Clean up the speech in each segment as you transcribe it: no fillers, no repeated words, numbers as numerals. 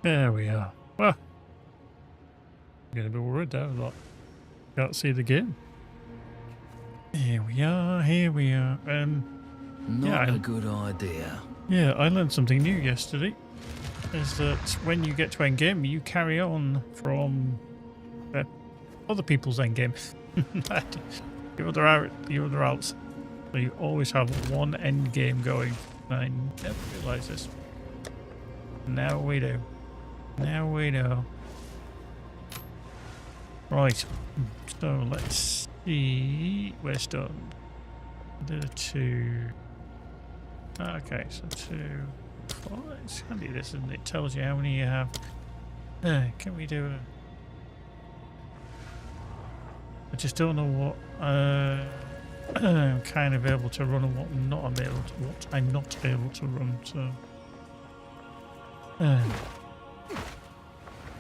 There we are. Well, I'm getting a bit worried there. Like, can't see the game. Here we are. Here we are. Not a good idea. Yeah, I learned something new yesterday. Is that when you get to endgame, you carry on from other people's endgame. your other outs. So you always have one endgame going. I never realised this. Now we do. Now we know. Right. So let's see. We're done. Did a 2. Okay, so 2. Oh, it's handy this, isn't it? It tells you how many you have. Can we do a... I just don't know what I'm kind of able to run and what I'm not able to run, so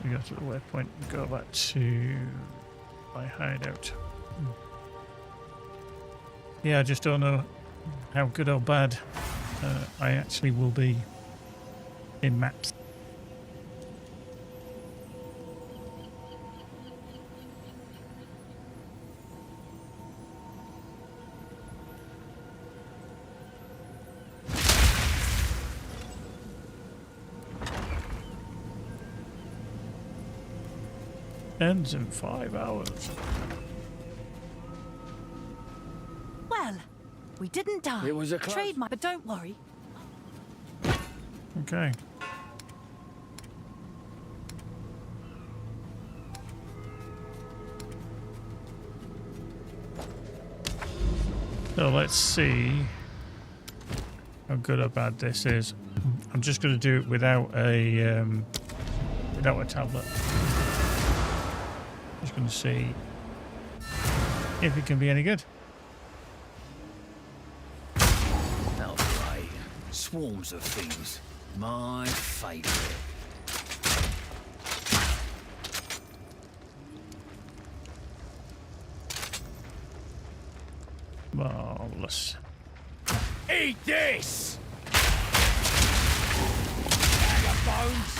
we go to the waypoint and go back to my hideout. Yeah, I just don't know how good or bad I actually will be in maps. Ends in 5 hours. Well, we didn't die. It was a close. Trademark, but don't worry. Okay. So let's see how good or bad this is. I'm just going to do it without a tablet. Just going to see if it can be any good. That'll be right. Swarms of things. My favourite. Marvelous. Eat this! Bag of bones!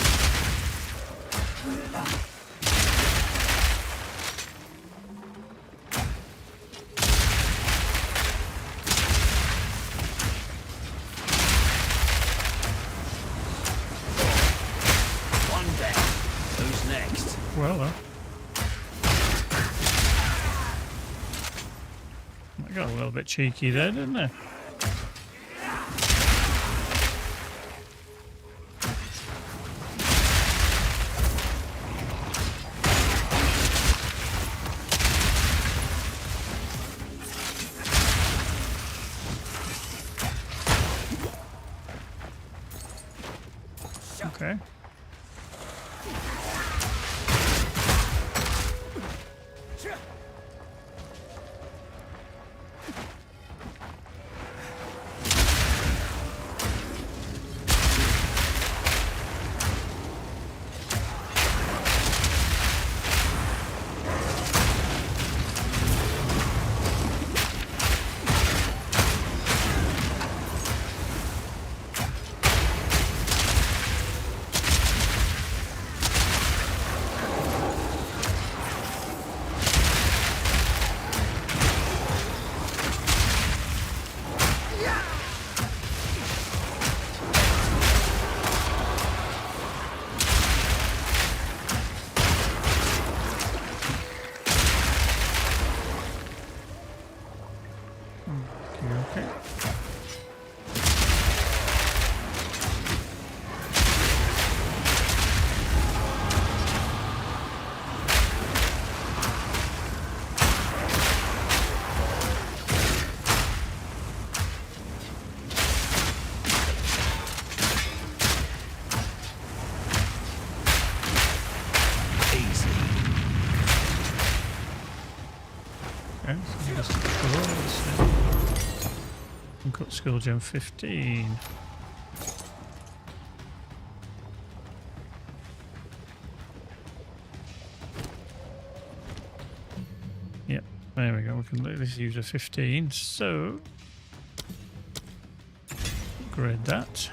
Well, I got a little bit cheeky there, didn't I? Okay. Okay. So just got skill gem 15. we can let this use a 15, so upgrade that.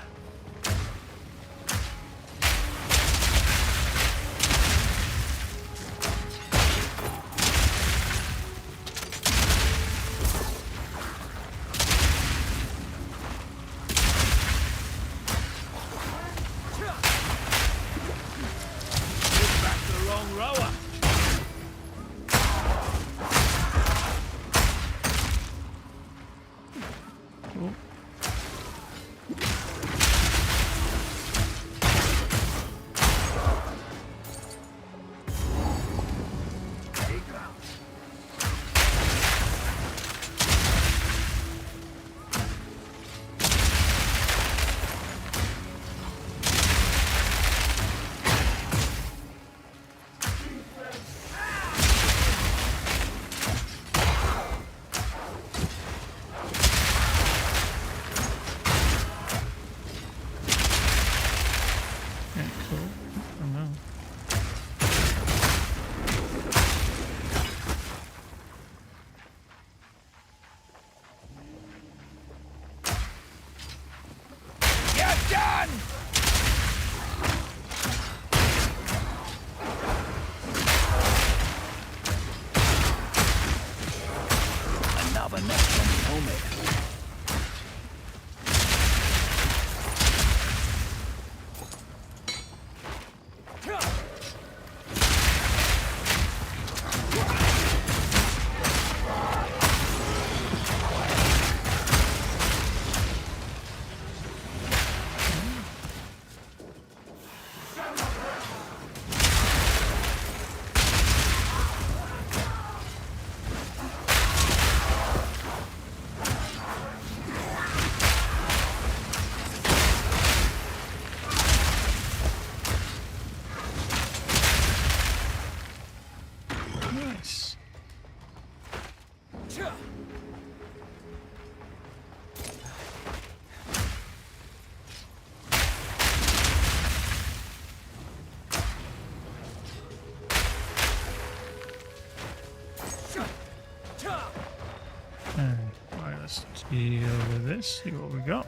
Right, let's deal with this, see what we got.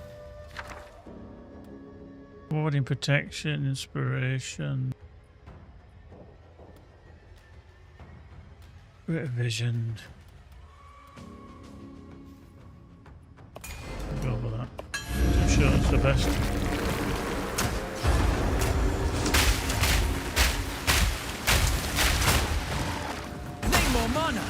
Warding protection, inspiration, bit of vision. I'll go with that. I'm sure it's the best. Need more mana.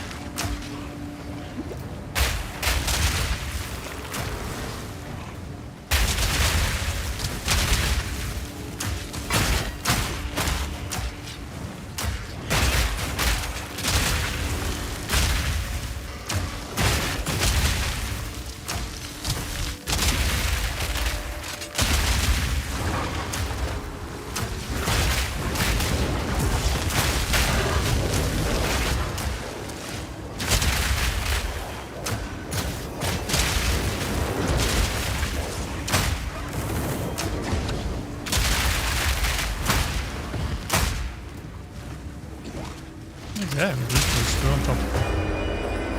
Yeah, we're just still on top. I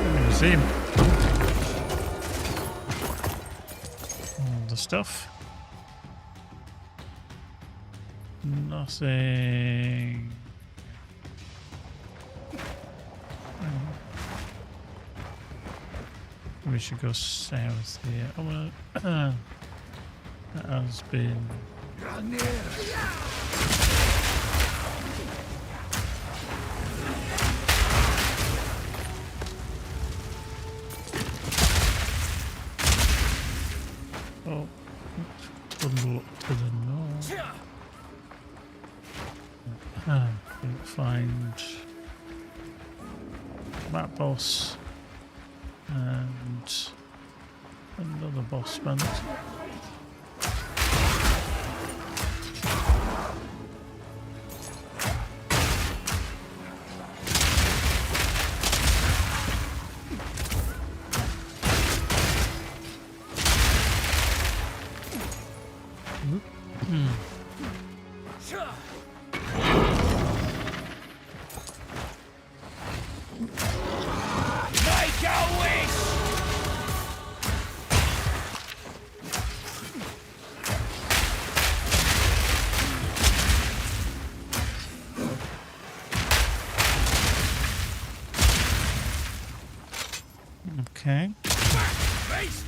don't even see him. All the stuff. Nothing. We should go south here. Oh, well, that has been. Oh, couldn't look to the north. Can't find that boss and another boss man. Make Okay. Based!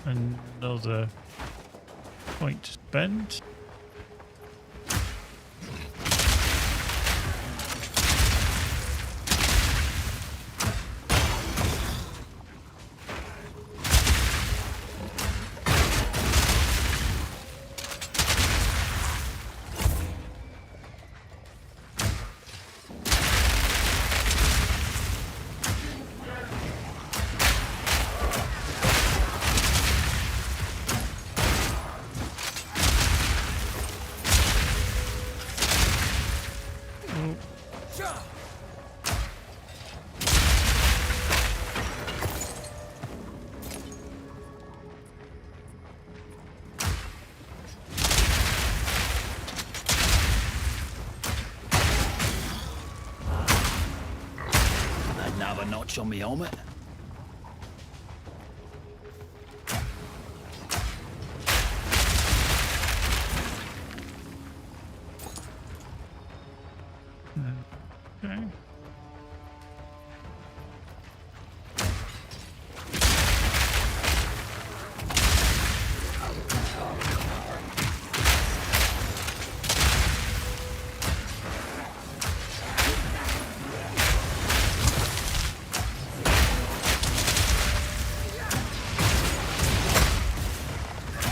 Another point to spend. Another notch on me helmet. Okay.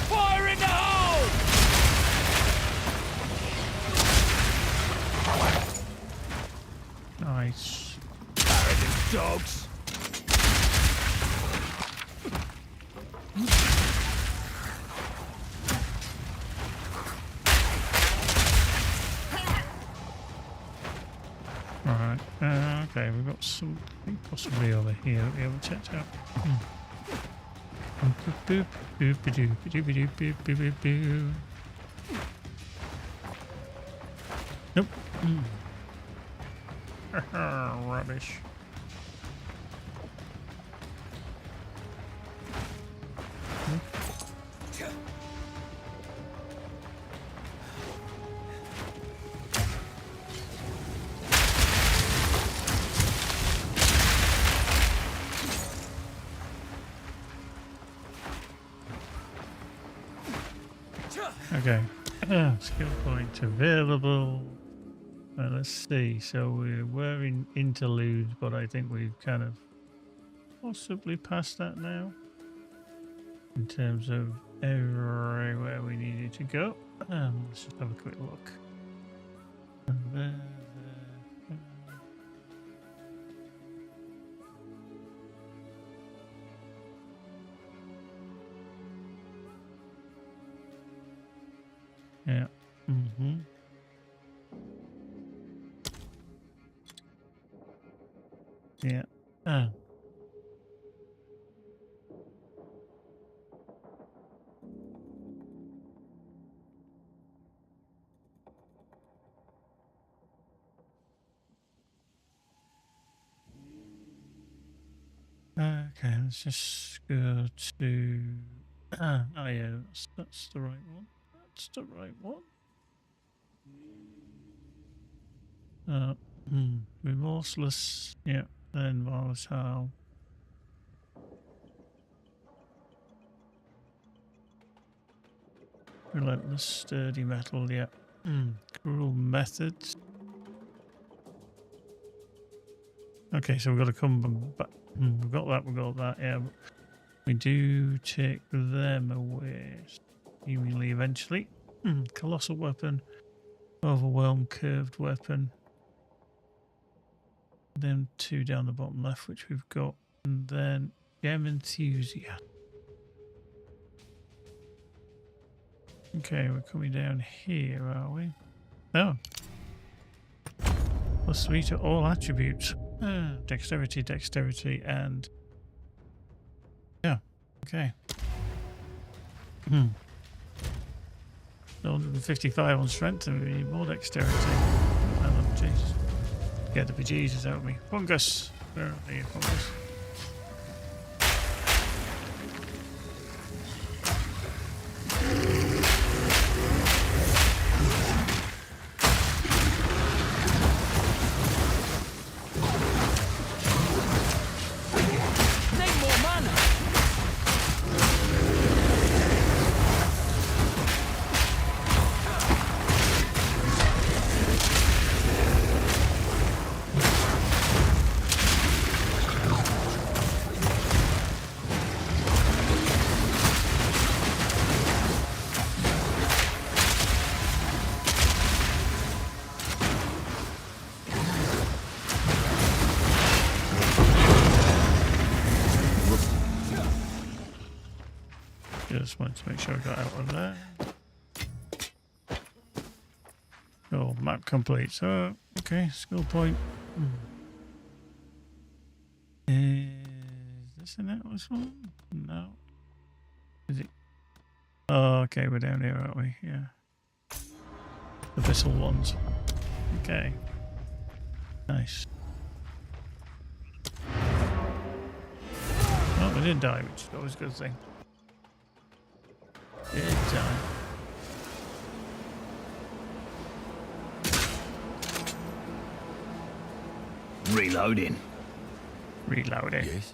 Fire in the hole! Nice. Arrogant dogs. Alright. Okay, we've got something possibly over here that we haven't checked out. Boop, boop, boop, boop, boop, boop, boop, boop, boop, boop. Nope. Rubbish. Okay. Skill point available. Let's see. So we were in interlude, but I think we've kind of possibly passed that now in terms of everywhere we needed to go. Let's just have a quick look. There. Yeah. Mm-hmm. Yeah. Okay, let's just go to... oh yeah, that's the right one. That's the right one. Remorseless, yeah, then volatile. Relentless, sturdy metal, yeah. Cruel methods. Okay, so we've got to come back. We've got that, yeah. But we do take them away, seemingly eventually. Colossal weapon, overwhelm, curved weapon. Then 2 down the bottom left, which we've got. And then gem enthusiast. Okay, we're coming down here, are we? Oh. +3 to all attributes. Dexterity, dexterity, and yeah, okay. 155 on strength, and we need more dexterity. Oh, Jesus. Get the bejesus out of me. Fungus! Where are you, fungus? Just wanted to make sure I got out of there. Oh, map complete. So, okay, skill point. Is this an Atlas one? No. Is it? Oh, okay, we're down here, aren't we? Yeah. The Abyssal ones. Okay. Nice. Oh, we didn't die, which is always a good thing. Did die. Reloading. Reloading. Yes.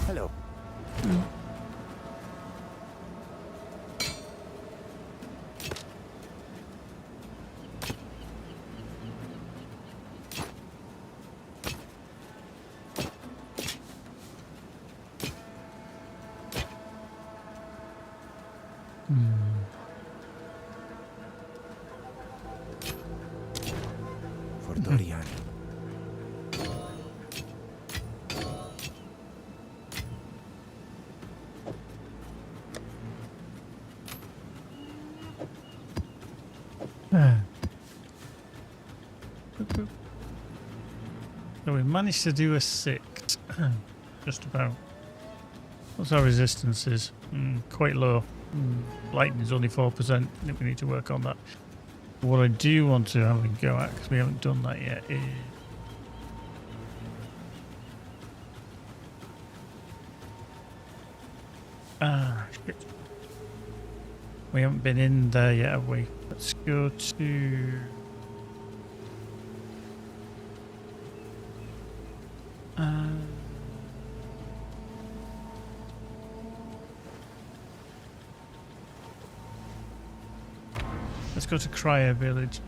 Hello. For Dorian. So we managed to do a 6. Just about. What's our resistances? Quite low. Lightning is only 4%. I think we need to work on that. What I do want to have a go at, because we haven't done that yet, is... shit. We haven't been in there yet, have we? Let's go to... let's go to Cryer Village.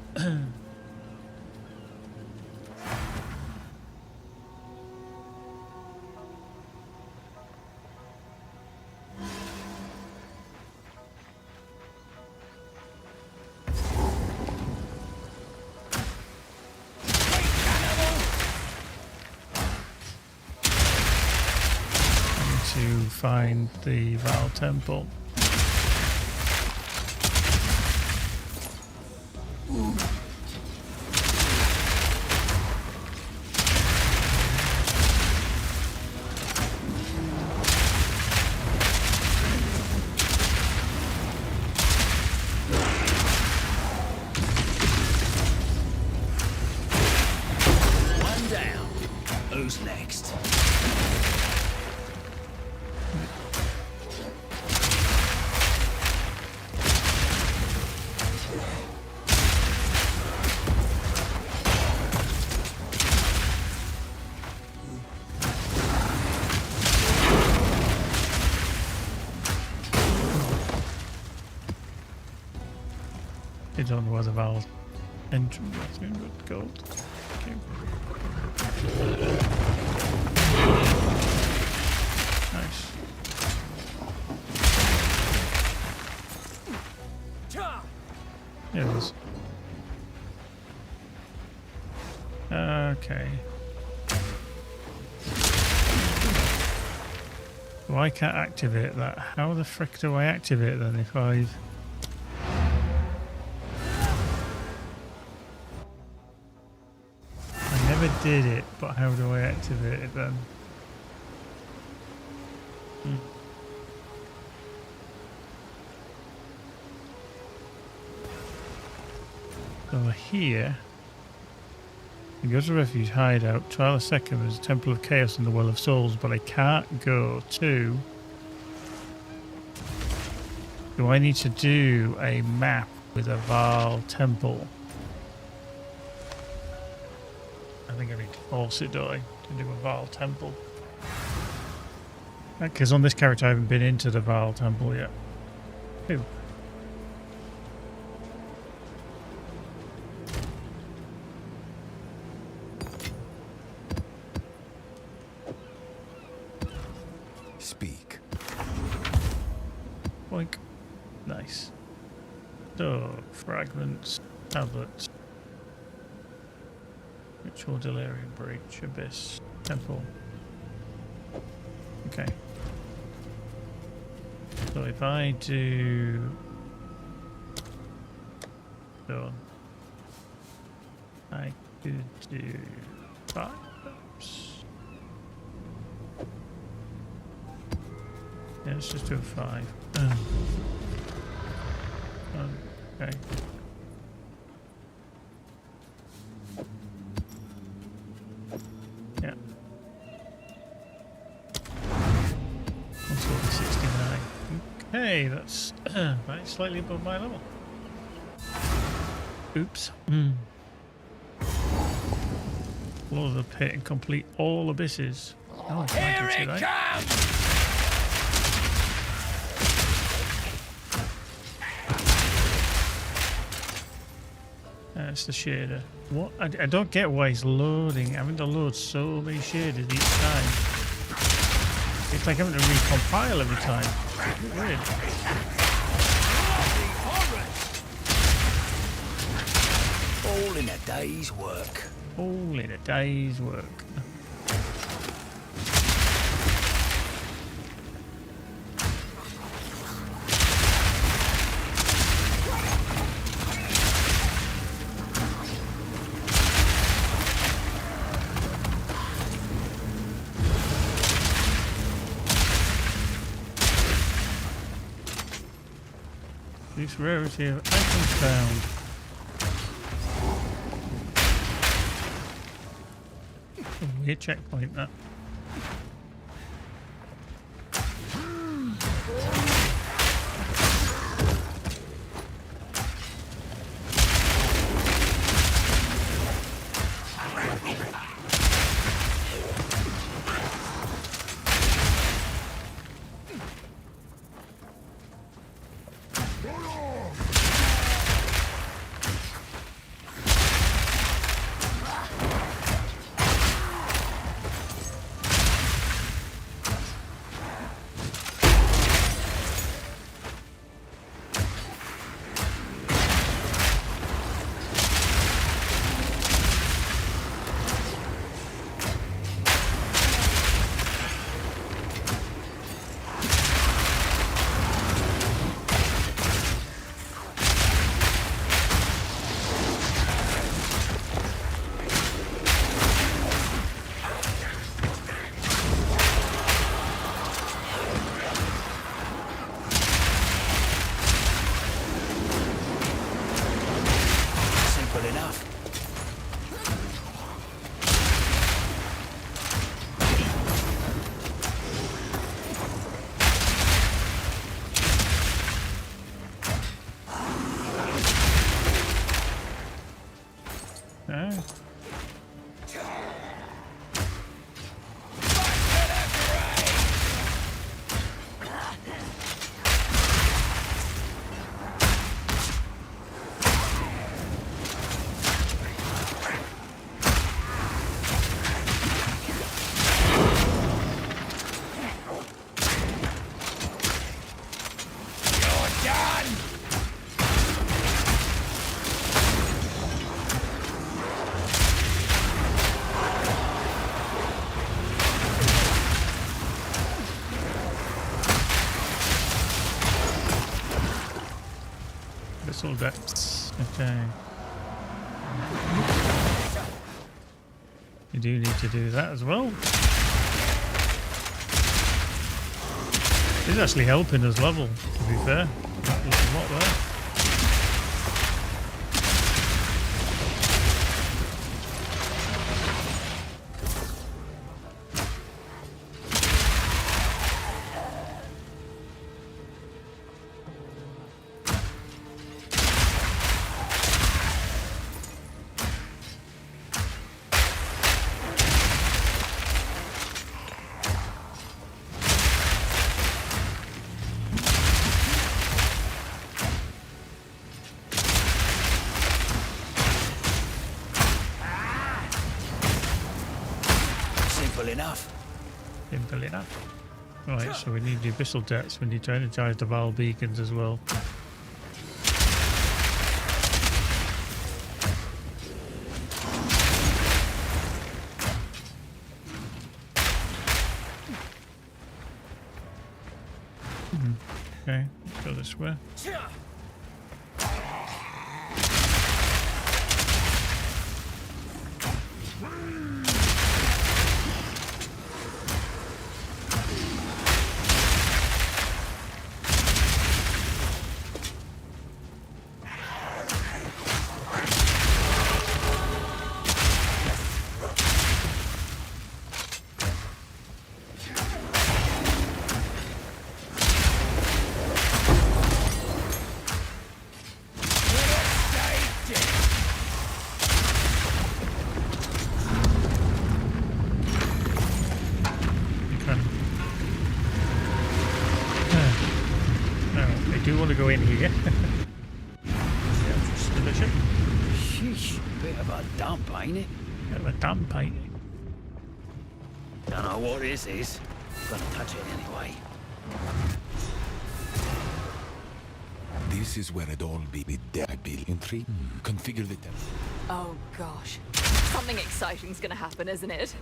To find the Val Temple. One down. Who's next? I don't know where the Val entrance is, but gold. Okay. Nice. There it is. Okay. Well, I can't activate that. How the frick do I activate then if I've... did it, but how do I activate it then? So here, you go to Refuge Hideout, Trial of Second, there's a Temple of Chaos and the Well of Souls, but I can't go to... Do I need to do a map with a Val Temple? I think I need to force it, don't I, to do a Val Temple. Because on this character I haven't been into the Val Temple yet. Ooh. Speak. Boink. Nice. So, fragments, tablets, ritual delirium breach, abyss, temple. Okay. So if I do... So, I could do 5 oops. Yeah, let's just do a 5. Okay. Yeah. 169. Okay, that's right, slightly above my level. Oops. Floor of the pit and complete all abysses. Oh, Here it comes! That's the shader. What? I don't get why he's loading. Having to load so many shaders each time. It's like having to recompile every time. It's a bit weird. All in a day's work. All in a day's work. This rarity of items found. A weird checkpoint that. All depths. Okay. We do need to do that as well. It's actually helping us level, to be fair. There's a lot there. Enough. Simple enough. Right, so we need the abyssal depths. We need to energize the Val beacons as well. Okay, let's go this way. Want to go in here? Yeah, just finish it. Sheesh, bit of a dump, ain't it? Bit of a dump, ain't it? Don't know what this is. Gonna touch it anyway. This is where it all be with their intrigue. Configure the temple. Oh gosh. Something exciting's gonna happen, isn't it?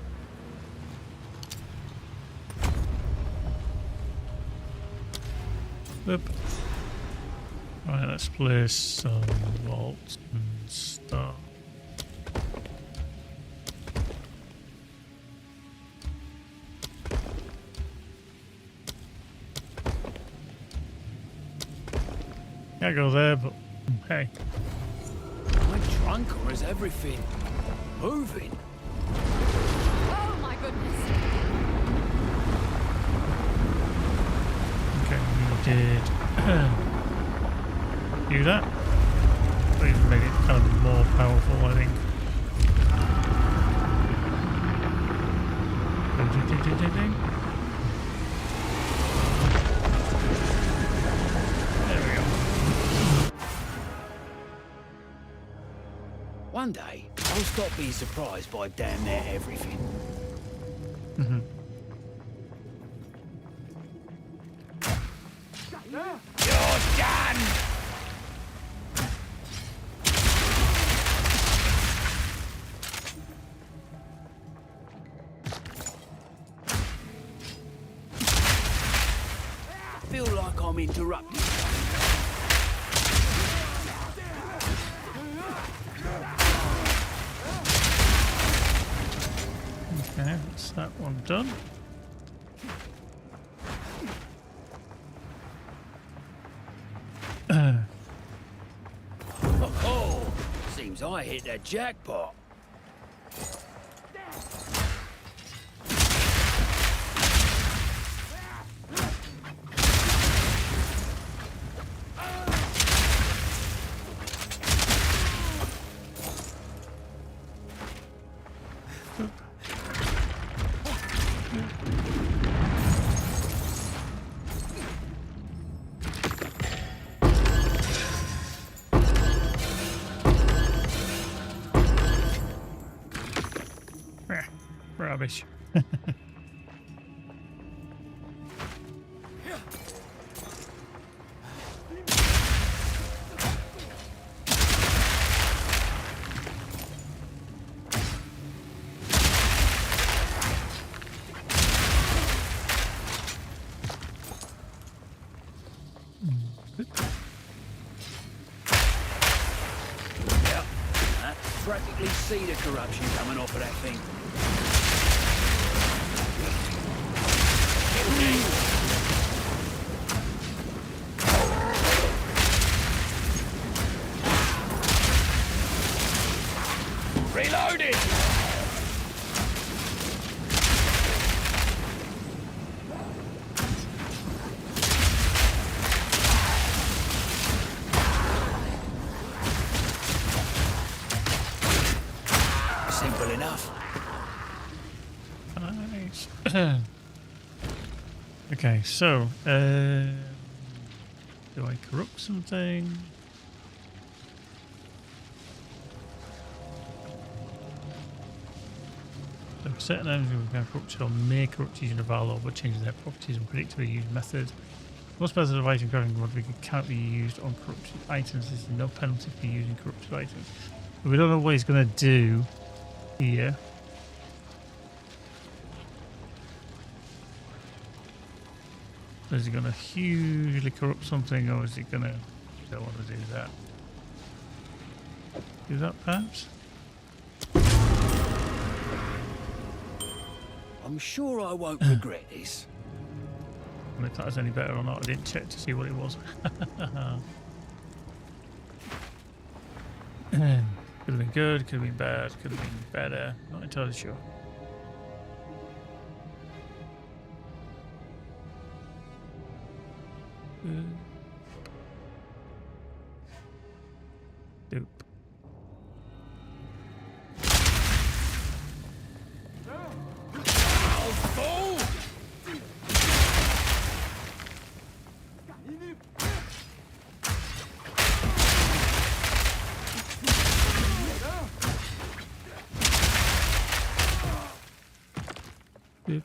Oop. Right, let's place some vaults and stuff. Can't go there, but hey. Am I drunk or is everything moving? Oh my goodness. Okay, we did do that. We made it kind of more powerful, I think. There we go. One day, I'll stop being surprised by damn near everything. You're done! Feel like I'm interrupting. Okay, that's that one done. Oh, seems I hit the jackpot. Rubbish. Yep, I practically see the corruption coming off of that thing. Reloading! Simple enough. Nice. Okay, so do I corrupt something? So for certain items we can corrupt or may corrupt using a valor or changing their properties and predictably used methods. Most methods of item crafting modification cannot be used on corrupted items. There's no penalty for using corrupted items. But we don't know what he's going to do here. Is he going to hugely corrupt something, or is he going to... don't want to do that. Do that, perhaps? I'm sure I won't regret this. I mean, if that was any better or not, I didn't check to see what it was. Could have been good, could have been bad, could have been better. Not entirely sure. Dope. Dope.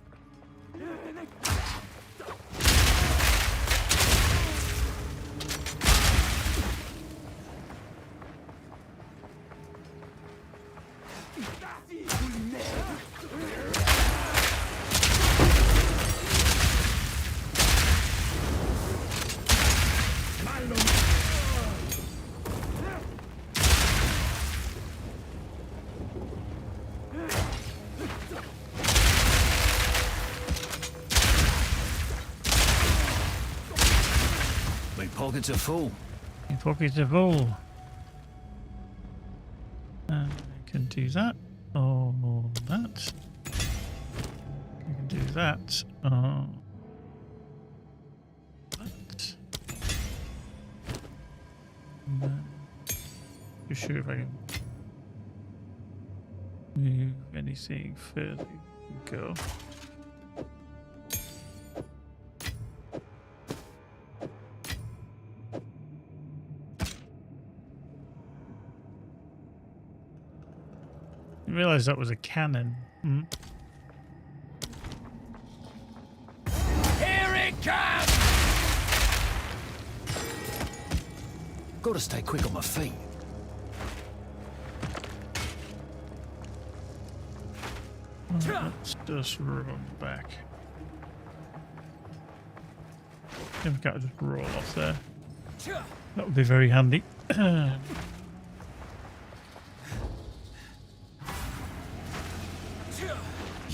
My pockets are full. Your pockets are full. I can do that. Or that. I can do that. Or that. And then, be sure if I can move anything further. Go. I realised that was a cannon. Mm. Here it comes! Gotta stay quick on my feet. Let's just run back. Then we can't just roll off there. That would be very handy.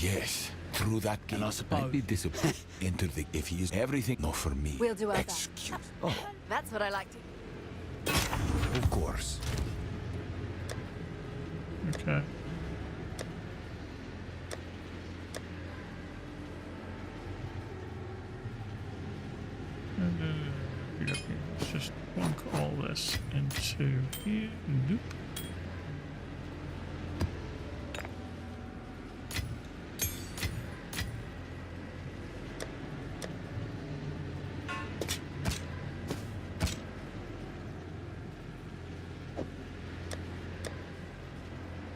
Yes, through that gate. And I suppose- I'd be disappointed. Enter the... If he is everything, not for me. We'll do our best. Excuse... Oh, That's what I like to. of course. Okay. Let's just plunk all this into here. Nope.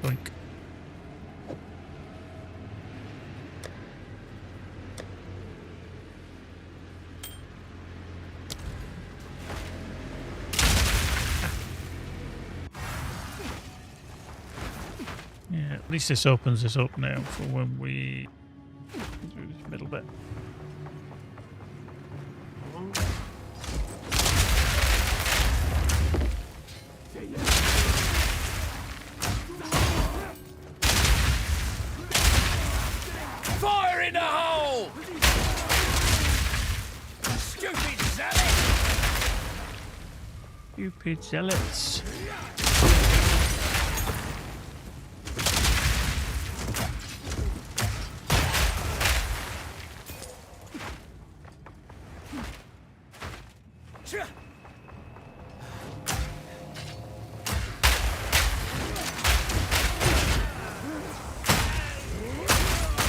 Boink. Yeah, at least this opens us up now for when we do this middle bit. Fire in the hole! Stupid zealots.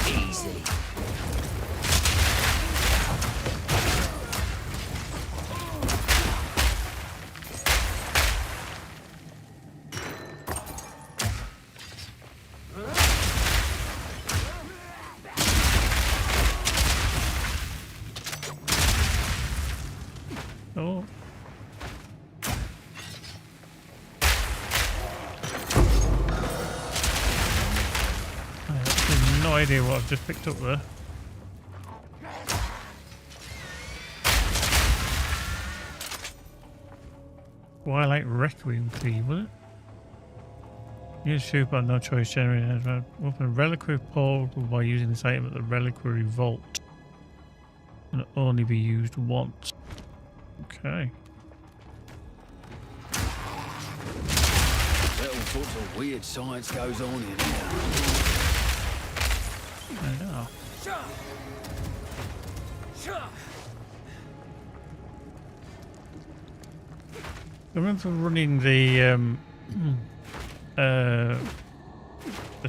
Easy. Oh. I have no idea what I've just picked up there. Twilight Requiem key, was it? Use shoot but no choice generated. Open a reliquary portal by using this item at the reliquary vault. Can only be used once. Okay. All sorts of weird science goes on in here. I know. I remember running the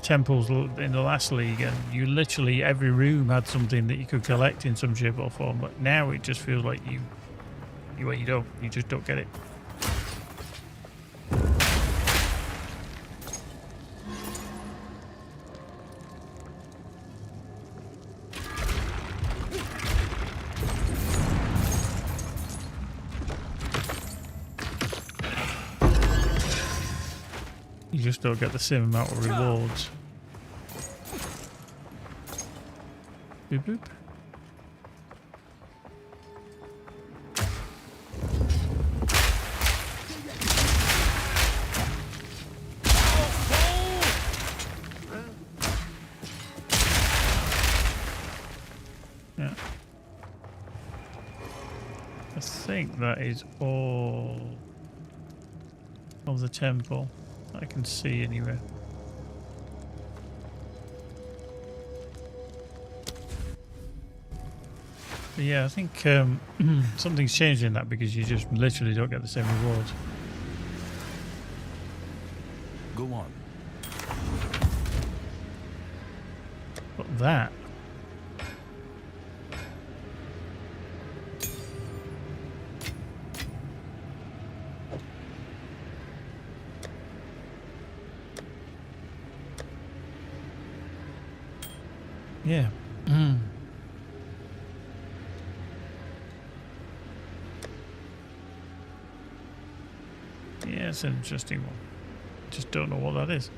temples in the last league, and you literally every room had something that you could collect in some shape or form. But now it just feels like you just don't get it. You just don't get the same amount of rewards. Boop boop. Yeah. I think that is all of the temple I can see anywhere. But yeah, I think something's changed in that because you just literally don't get the same rewards. Go on. But that. Yeah. Yeah, it's an interesting one. Just don't know what that is.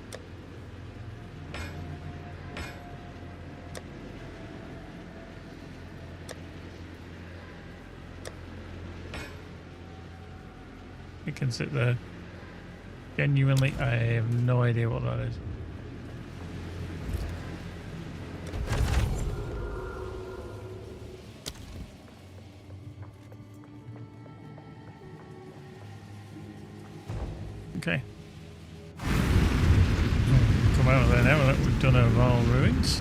You can sit there. Genuinely, I have no idea what that is. Okay. Come out of there now that we've done our Val ruins.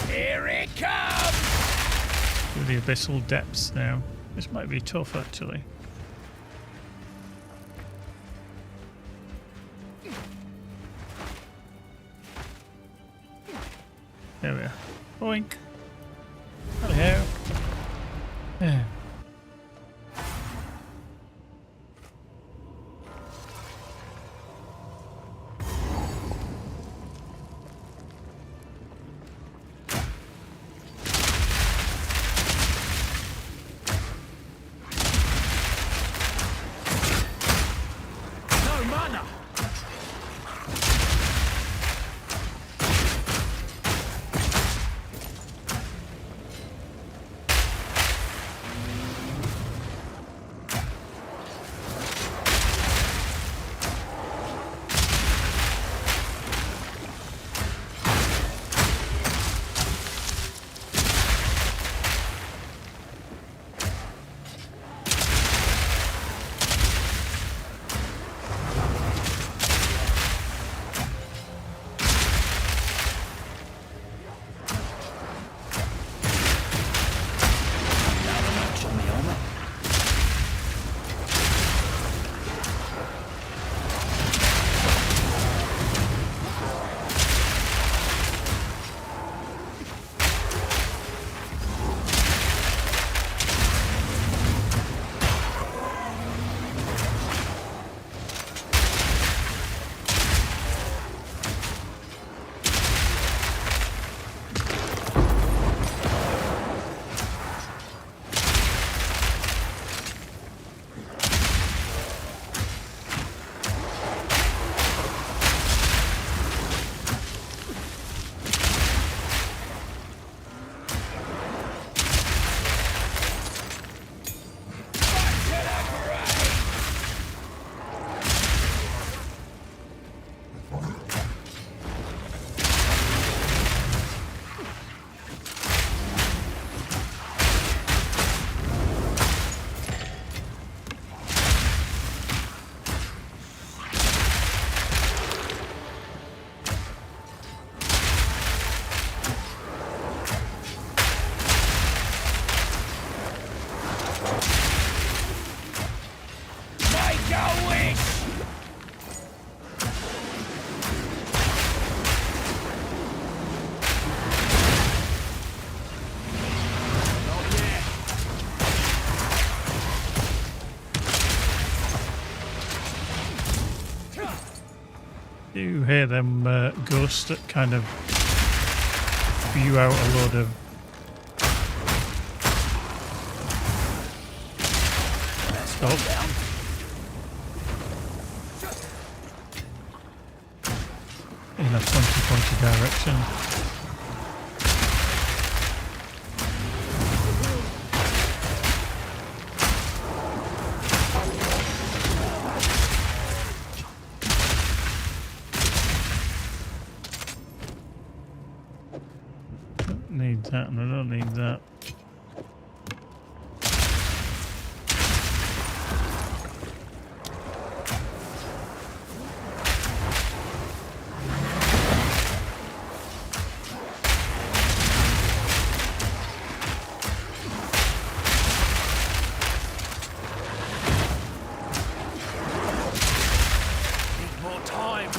Here it comes! To the abyssal depths now. This might be tough actually. There we are. Boink. Hello. Yeah. No mana! do hear them ghosts that kind of spew out a load of stuff. Down. In a pointy direction. Don't need that, and I don't need that. More time.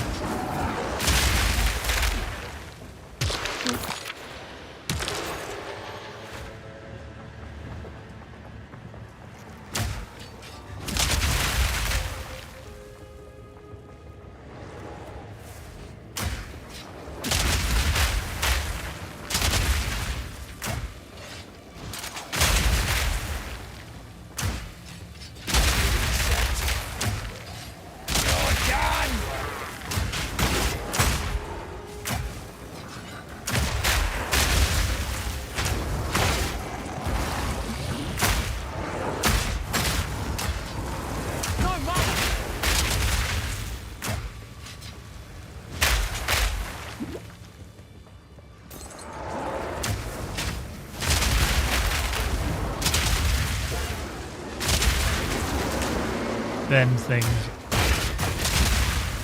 Them things.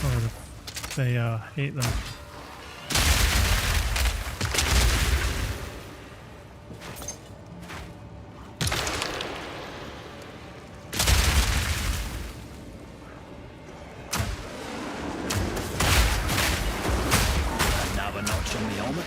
Oh, they hate them. Another notch on the helmet.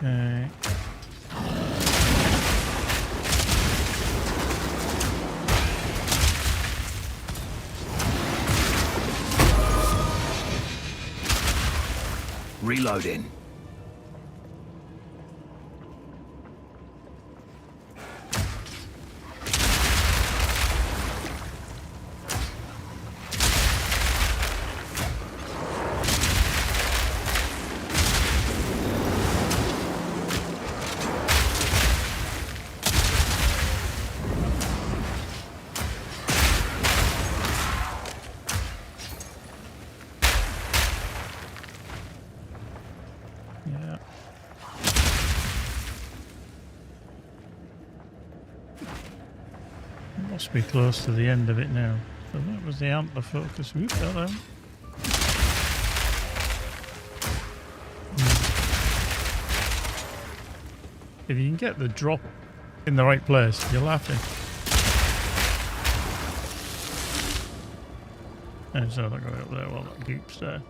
Okay. Reloading. Yeah. Must be close to the end of it now. So that was the antler focus. Whoop, hello. If you can get the drop in the right place, you're laughing. And so they're going up there while that keeps there.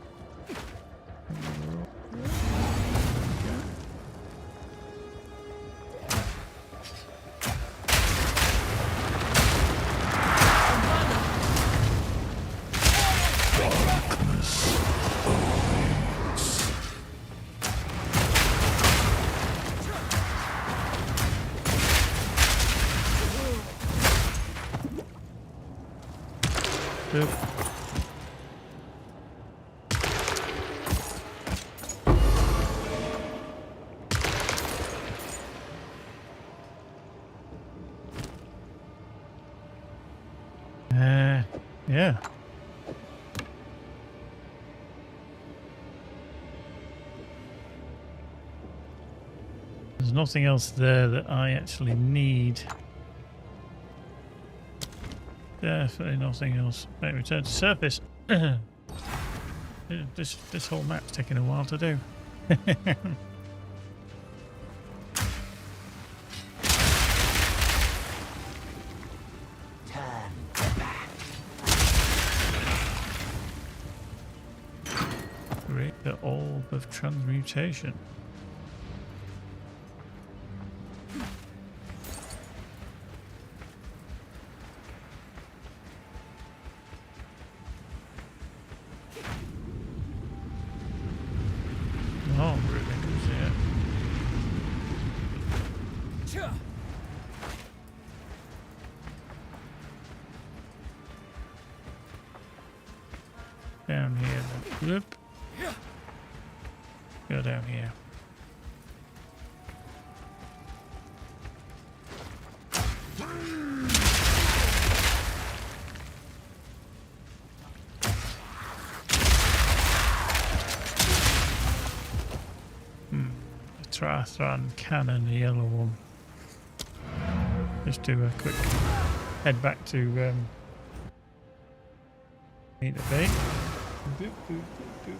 Yep. Yeah. There's nothing else there that I actually need. Definitely nothing else. Right, return to surface. This whole map's taking a while to do. Create the orb of transmutation. Oh, really? Yeah. Down here, then. Whoop. Go down here. Triathlon cannon, the yellow one. Just do a quick head back to need a bait. Boop, boop, boop, boop.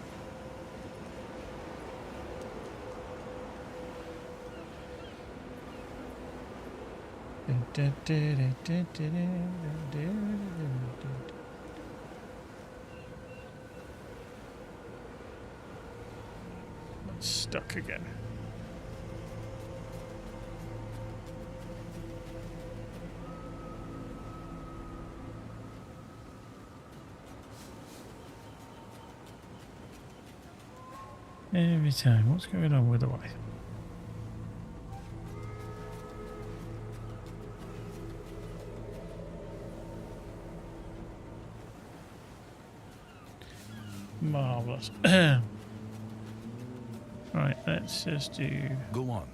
Stuck again. Every time, what's going on with the wife? Marvelous. Right, let's just do. Go on.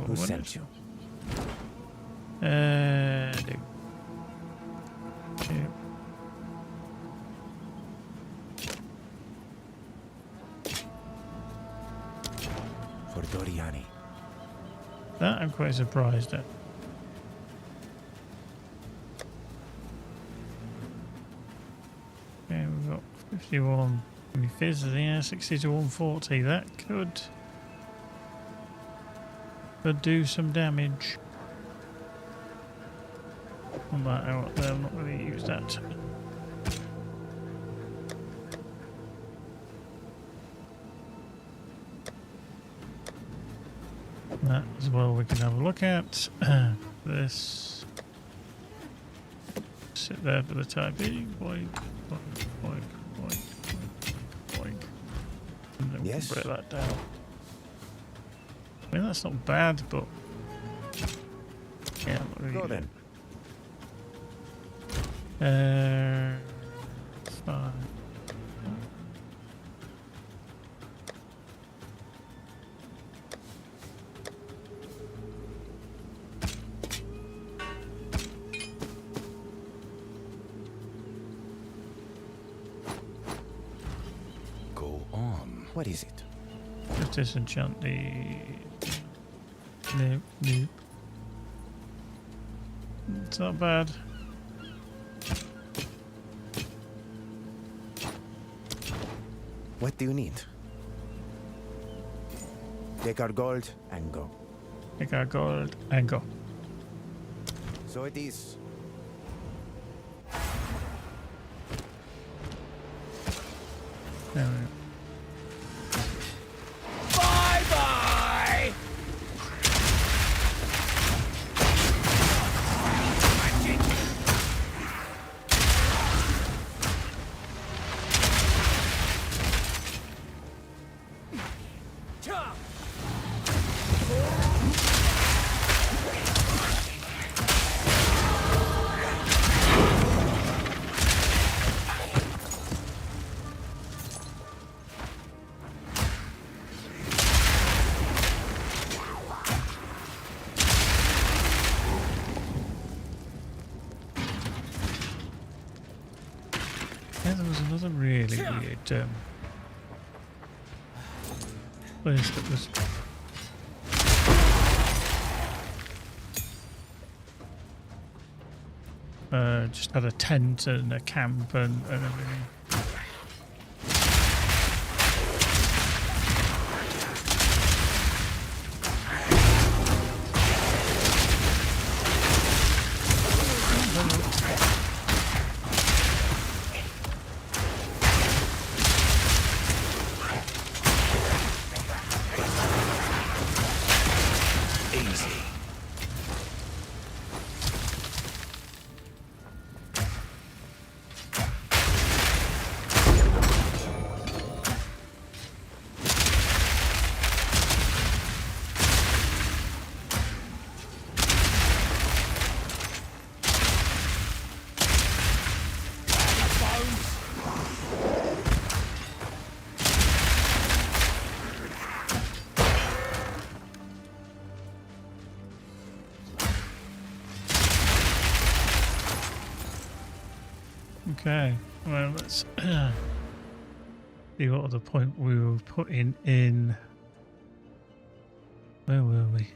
Who sent you? Do. Two. For Doriani. That I'm quite surprised at. Okay, we've got 51 fizz, yeah, 60 to 140. That could do some damage. On that out there, I'm not going to use that. That as well we can have a look at. This. Sit there for the time being. Boink, boink, boink, boink, boink. And then we can break that down. I mean, that's not bad, but. Yeah, what are Go you then. Fine. Go on. What is it? Just disenchant the. Nope, nope. It's not bad. What do you need? Take our gold and go. Take our gold and go. So it is. There we go. Bye-bye! Yeah, there was another really weird place that was just had a tent and a camp and everything. Okay, well, let's see what other point we were putting in. Where were we?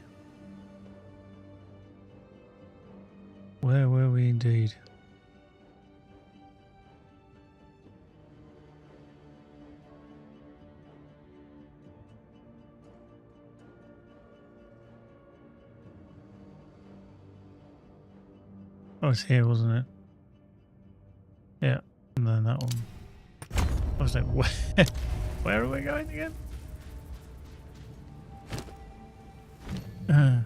Where were we indeed? Oh, it's here, wasn't it? Yeah, and then that one. I was like, where are we going again? Oh.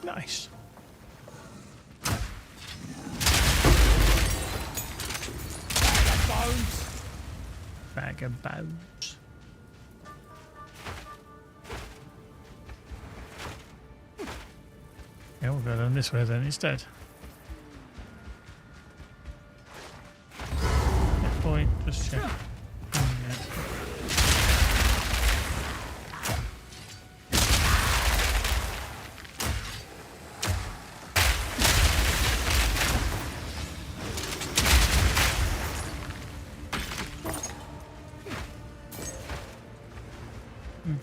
Nice. Bag of bones. Yeah, we'll go down this way then instead. Hit point, just check.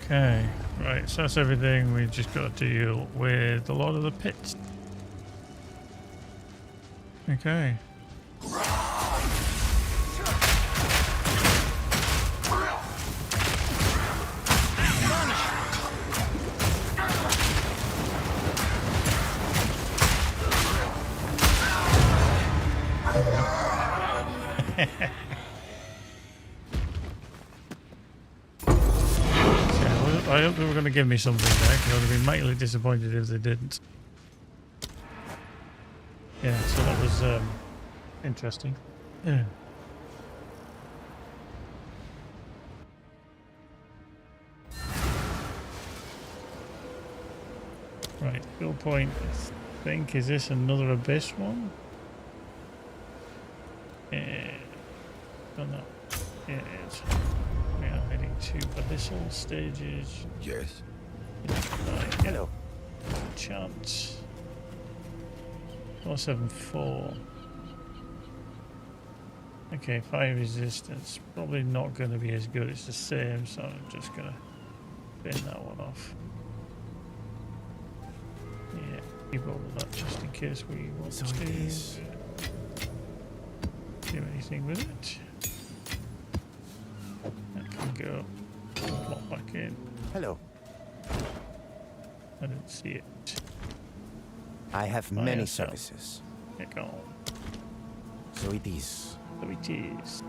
Okay, right, so that's everything. We've just got to deal with a lot of the pits. Okay. I hope they were going to give me something there, because I would have been mightily disappointed if they didn't. Yeah, so that was interesting. Yeah. Right, skill point, I think, is this another abyss one? Yeah, don't know. Yeah, it is. We are heading to abyssal stages. Yes. Right, Hello. chance. 474. Okay, fire resistance. Probably not going to be as good. It's the same, so I'm just going to bin that one off. Yeah, keep all of that just in case we want So to it is. do anything with it. That can go. Plop back in. Hello. I didn't see it. I have Fire many cell. services. Heck on. So it is. So it is.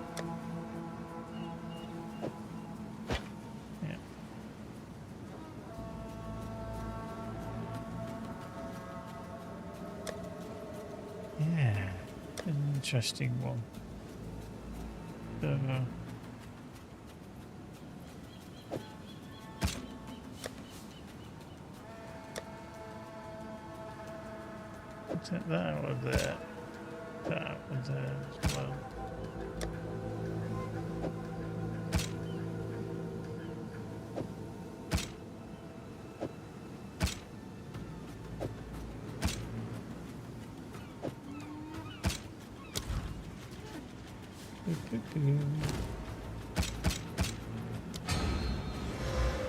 Yeah. Yeah. An interesting one. Take that out of there. That out of there as well.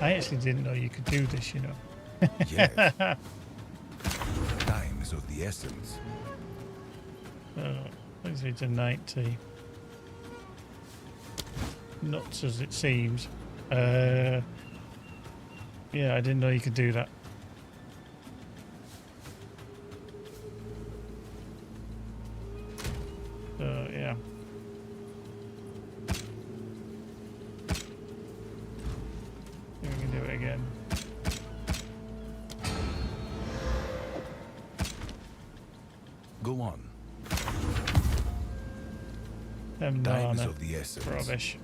I actually didn't know you could do this, you know. Yes. Time is of the essence. Let's say to 90. Nuts as it seems. Yeah, I didn't know you could do that. Yeah. We can do it again. Go on. Them Time is mana. of the essence. Rubbish.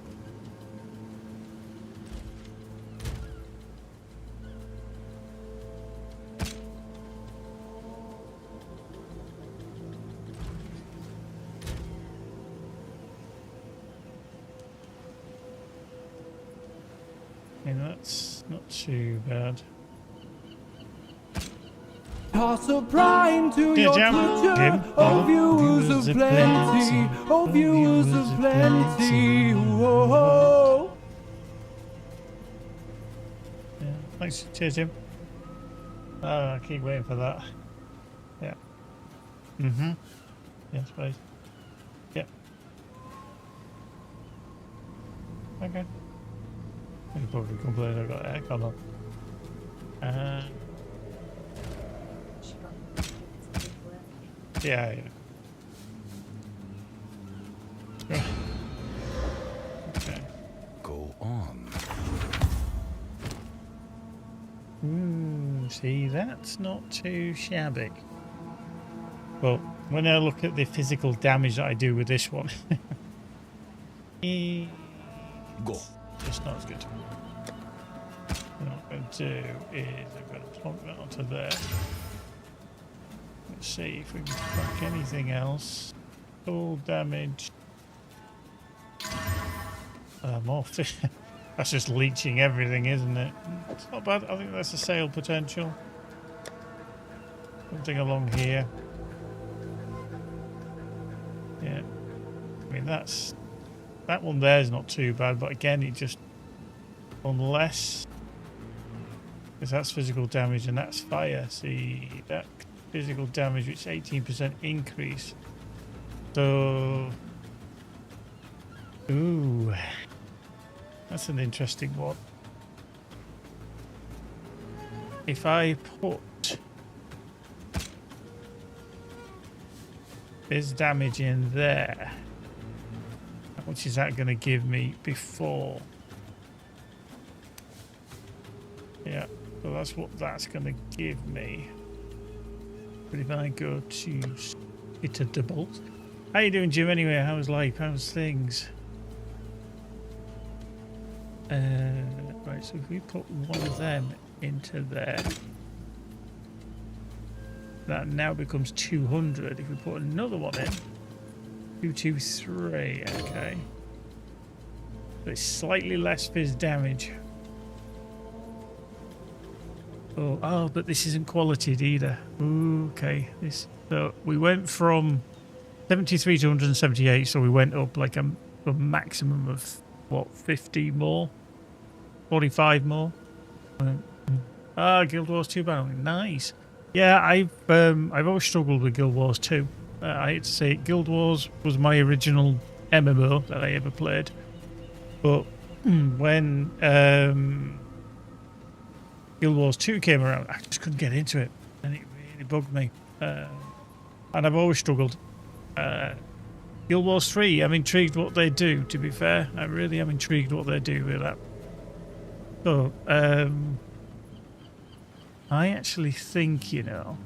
I mean, that's not too bad. Toss a prime to Yeah, your Jam. Twitter. Jim. Oh, viewers Viewers of of plenty. plenty. Oh, viewers of plenty. Whoa. Yeah. Thanks. Cheers, Jim. I keep waiting for that. Yeah. Mm-hmm. Yes, please. Yep. Okay. You probably complain I've got aircon on. Yeah, yeah. Okay. Go on. See, that's not too shabby. Well, when I look at the physical damage that I do with this one, Go. just not as good. What I'm going to do is I'm going to plonk that onto there. Let's see if we can crack anything else. Full damage. More. That's just leeching everything, isn't it? It's not bad. I think that's a sale potential. Something along here. Yeah. I mean, that one there is not too bad, but again, it just, unless, because that's physical damage and that's fire. See, that physical damage, which 18% increase. So, ooh, that's an interesting one. If I put this damage in there, how much is that going to give me before? Yeah, so that's what that's going to give me. But if I go to It's a double. How you doing, Jim? Anyway, how's life? How's things? Right, so if we put one of them into there, that now becomes 200. If we put another one in, 223. Okay. So it's slightly less fizz damage. Oh, but this isn't qualityed either. Ooh, okay. So we went from 73 to 178, so we went up like a maximum of what, 50 more, 45 more. Guild Wars 2 battling, nice. Yeah, I've always struggled with Guild Wars 2. I hate to say it, Guild Wars was my original MMO that I ever played, but when Guild Wars 2 came around, I just couldn't get into it, and it really bugged me. And I've always struggled. Guild Wars 3, I'm intrigued what they do, to be fair. I really am intrigued what they do with that. So, I actually think, you know,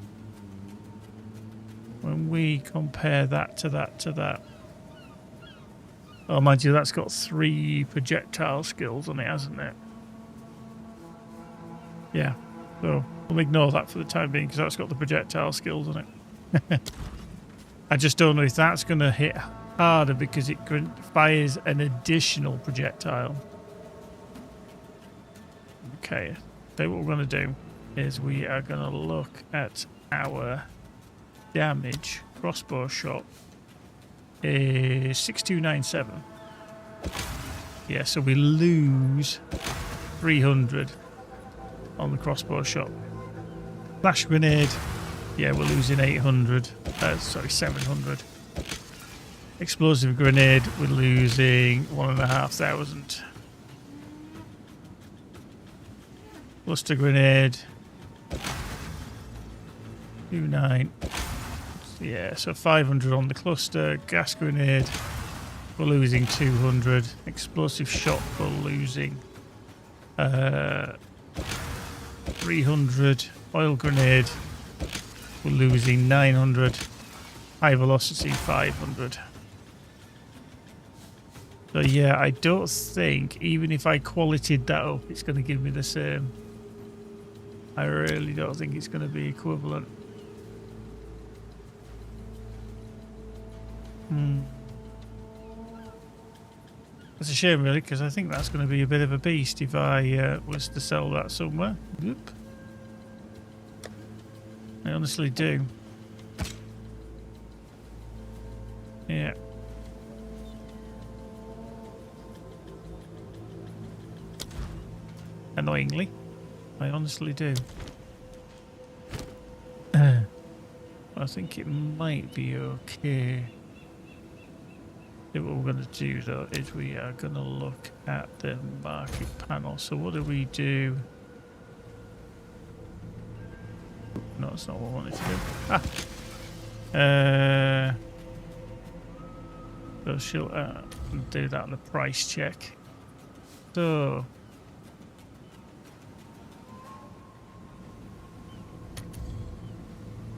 when we compare that to that. Oh, mind you, that's got 3 projectile skills on it, hasn't it? Yeah, so we'll ignore that for the time being because that's got the projectile skills on it. I just don't know if that's going to hit harder because it fires an additional projectile. Okay, so what we're going to do is we are going to look at our damage. Crossbow shot is 6297. Yeah, so we lose 300 on the crossbow shot. Flash grenade, yeah, we're losing 800. Sorry, 700. Explosive grenade, we're losing 1,500. Cluster grenade, 29. Yeah, so 500 on the cluster. Gas grenade, we're losing 200. Explosive shot, we're losing 300. Oil grenade, we're losing 900. High velocity, 500. So yeah, I don't think, even if I qualityed that up, it's going to give me the same. I really don't think it's going to be equivalent. That's a shame, really, because I think that's going to be a bit of a beast if I was to sell that somewhere. Oop. I honestly do. Yeah. Annoyingly, I honestly do. I think it might be okay. What we're going to do though is we are going to look at the market panel. So what do we do? No, that's not what I wanted to do. So she'll do that on the price check. So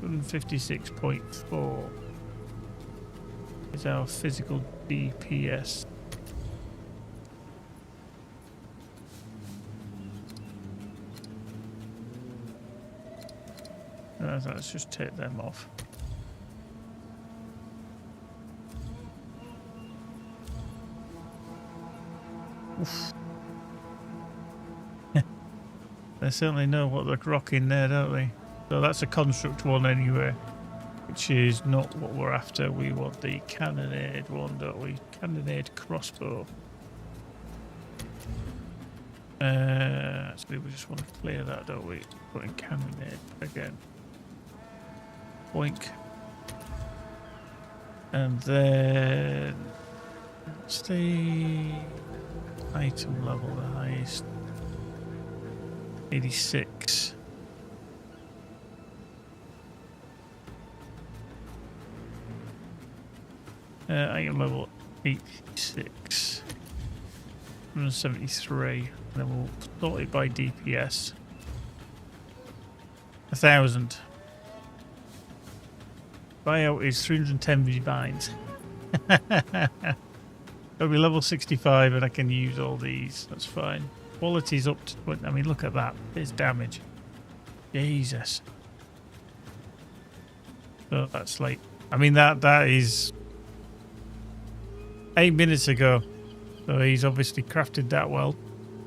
156.4 is our physical DPS. Let's just take them off. Oof. They certainly know what they're rocking there, don't they? So that's a construct one anyway, which is not what we're after. We want the cannonade one, don't we? Cannonade crossbow. Actually, we just want to clear that, don't we? Put in cannonade again. Boink. And then what's the item level, the highest? 86. Item level 86. 173. And then we'll sort it by DPS. 1,000. Buyout is 310 divines. It'll be level 65 and I can use all these. That's fine. Quality's up to... I mean, look at that. There's damage. Jesus. So that's like... I mean, that is... 8 minutes ago. So he's obviously crafted that well.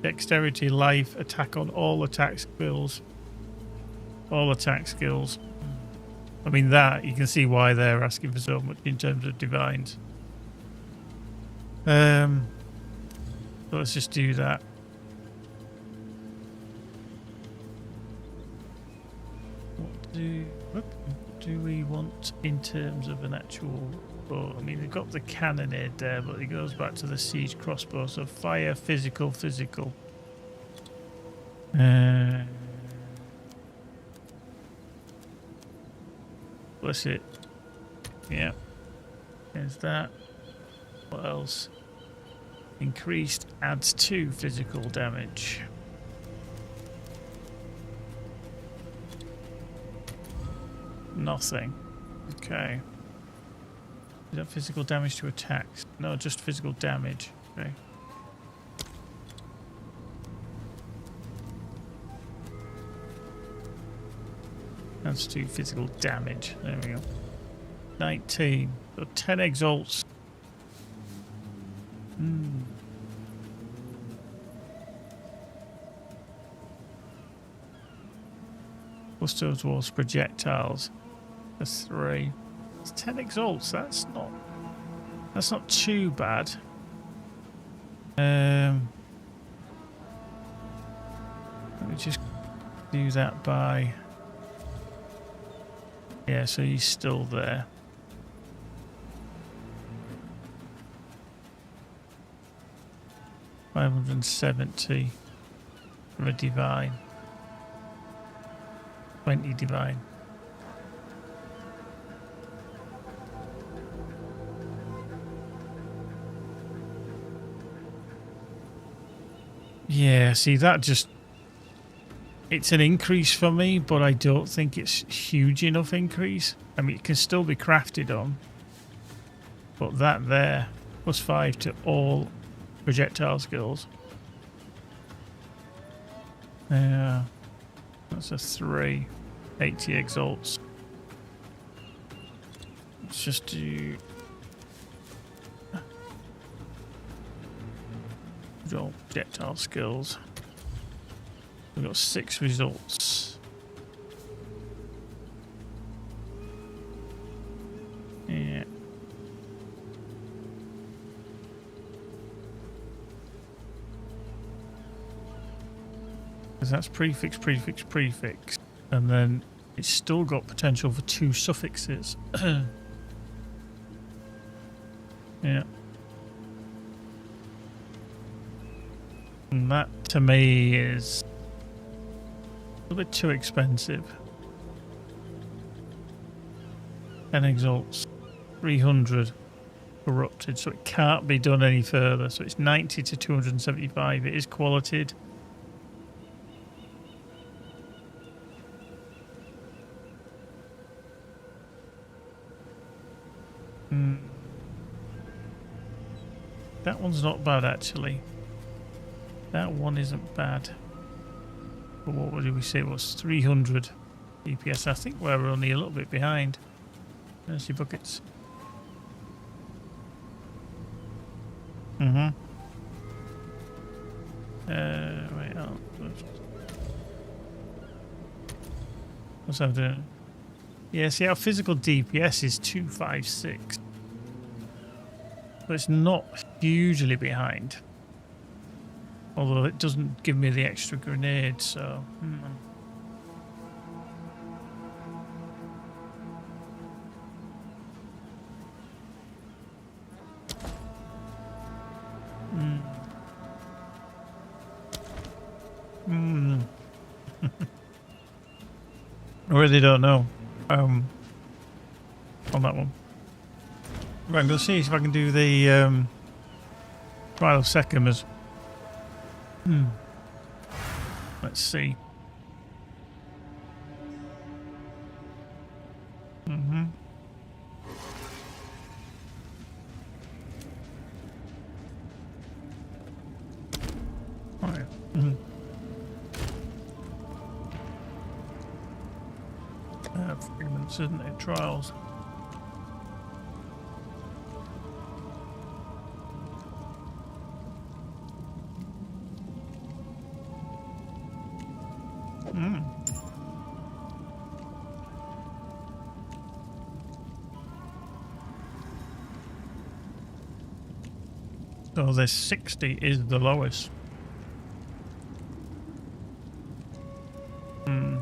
Dexterity, life, attack on all attack skills. All attack skills. I mean, that, you can see why they're asking for so much in terms of divines. So let's just do that. What do we want in terms of an actual... Oh, I mean, we've got the cannonade there, but it goes back to the siege crossbow. So fire, physical, physical. What's it? Yeah. There's that. What else? Increased adds 2 physical damage. Nothing. Okay. Is that physical damage to attacks? No, just physical damage. Okay. That's 2 physical damage. There we go. 19. So 10 exalts. Plus towards projectiles. That's 3. It's 10 exalts. That's not too bad. Let me just do that by... Yeah, so he's still there. $570 from a divine. 20 divine. Yeah, see that just... It's an increase for me, but I don't think it's huge enough increase. I mean, it can still be crafted on. But that there, plus 5 to all projectile skills. Yeah, that's a 3. 80 exalts. Let's just do... all projectile skills. We've got 6 results. Yeah. Because that's prefix, prefix, prefix. And then it's still got potential for 2 suffixes. Yeah. And that to me is a little bit too expensive. 10 exalts, 300 corrupted, so it can't be done any further. So it's 90 to 275. It is qualityed. That one's not bad actually. That one isn't bad. But what did we say it was? 300 DPS. I think we're only a little bit behind. There's your buckets. Wait, what's that doing? Yeah, see our physical DPS is 256. But it's not hugely behind. Although it doesn't give me the extra grenade, so... I really don't know on that one. Right, I'm going to see if I can do the trial of Sekhmet. Let's see. months, isn't it? Trials. So the 60 is the lowest. Hmm.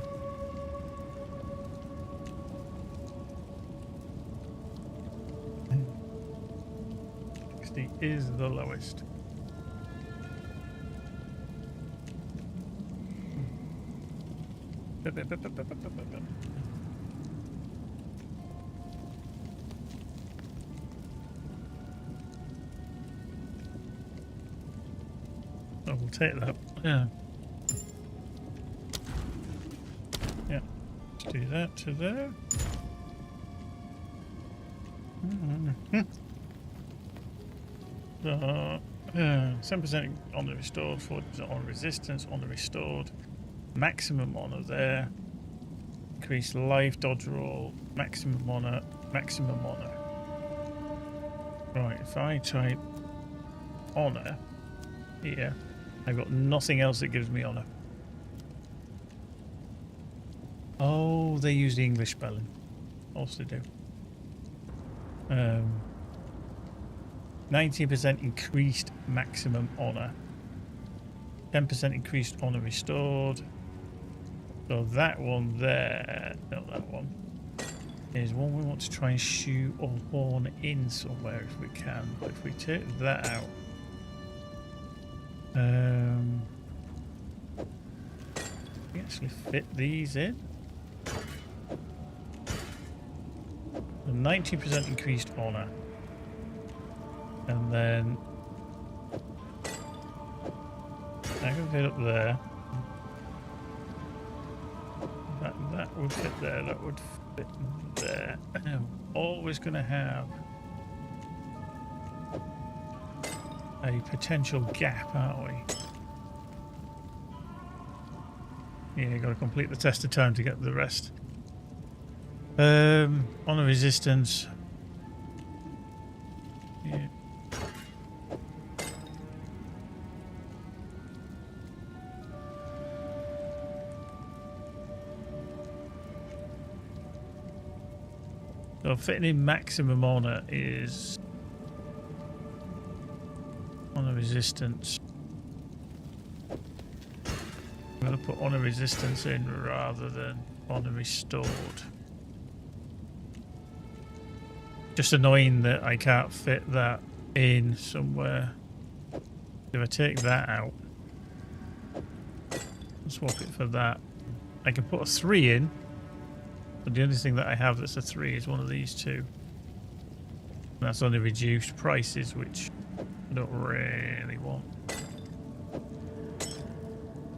Is the lowest. I will take that. Yeah. Yeah. Let's do that to there. 7% on the restored, 40% on resistance on the restored, maximum honor there, increased life, dodge roll, maximum honor, maximum honor. Right, if I type honor here, I've got nothing else that gives me honor. Oh, they use the English spelling. Also do. 19% increased maximum honor. 10% increased honor restored. So that one there, not that one, is one we want to try and shoot or horn in somewhere if we can. But if we take that out, we actually fit these in. The 90% increased honor. And then I can fit up there. That would fit there. That would fit there. I'm always going to have a potential gap, aren't we? Yeah, you got to complete the test of time to get the rest. On the resistance. Yeah. So fitting in maximum honor is honor resistance. I'm going to put honor resistance in rather than honor restored. Just annoying that I can't fit that in somewhere. If I take that out, swap it for that. I can put a 3 in. But the only thing that I have that's a 3 is one of these two. And that's only reduced prices, which I don't really want.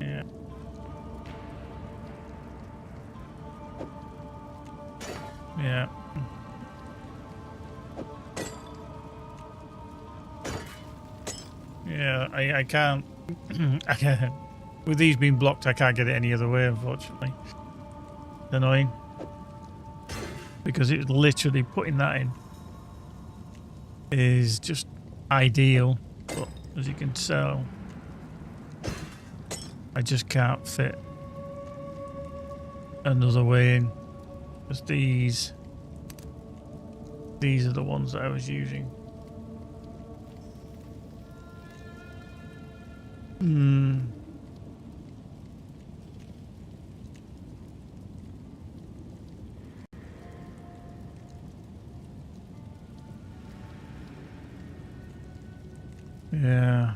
Yeah. Yeah. Yeah, I can't. I can't. With these being blocked, I can't get it any other way, unfortunately. Annoying. Because it's literally putting that in is just ideal, but as you can tell, I just can't fit another way in. Because these are the ones that I was using. Yeah.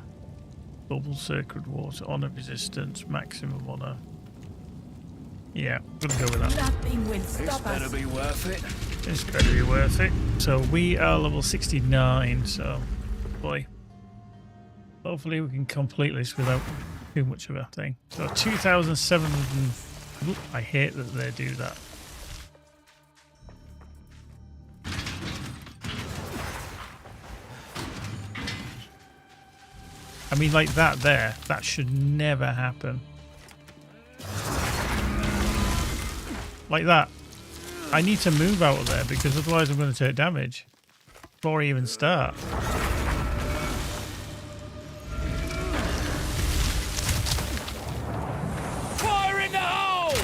Double sacred water, honor resistance, maximum honor. Yeah, we'll go with that. Nothing will This stop better us. be worth it. It's better be worth it. So we are level 69, so boy. Hopefully we can complete this without too much of a thing. So 2,700. Oop, I hate that they do that. I mean, like that there, that should never happen. Like that. I need to move out of there because otherwise I'm going to take damage before I even start. Fire in the hole!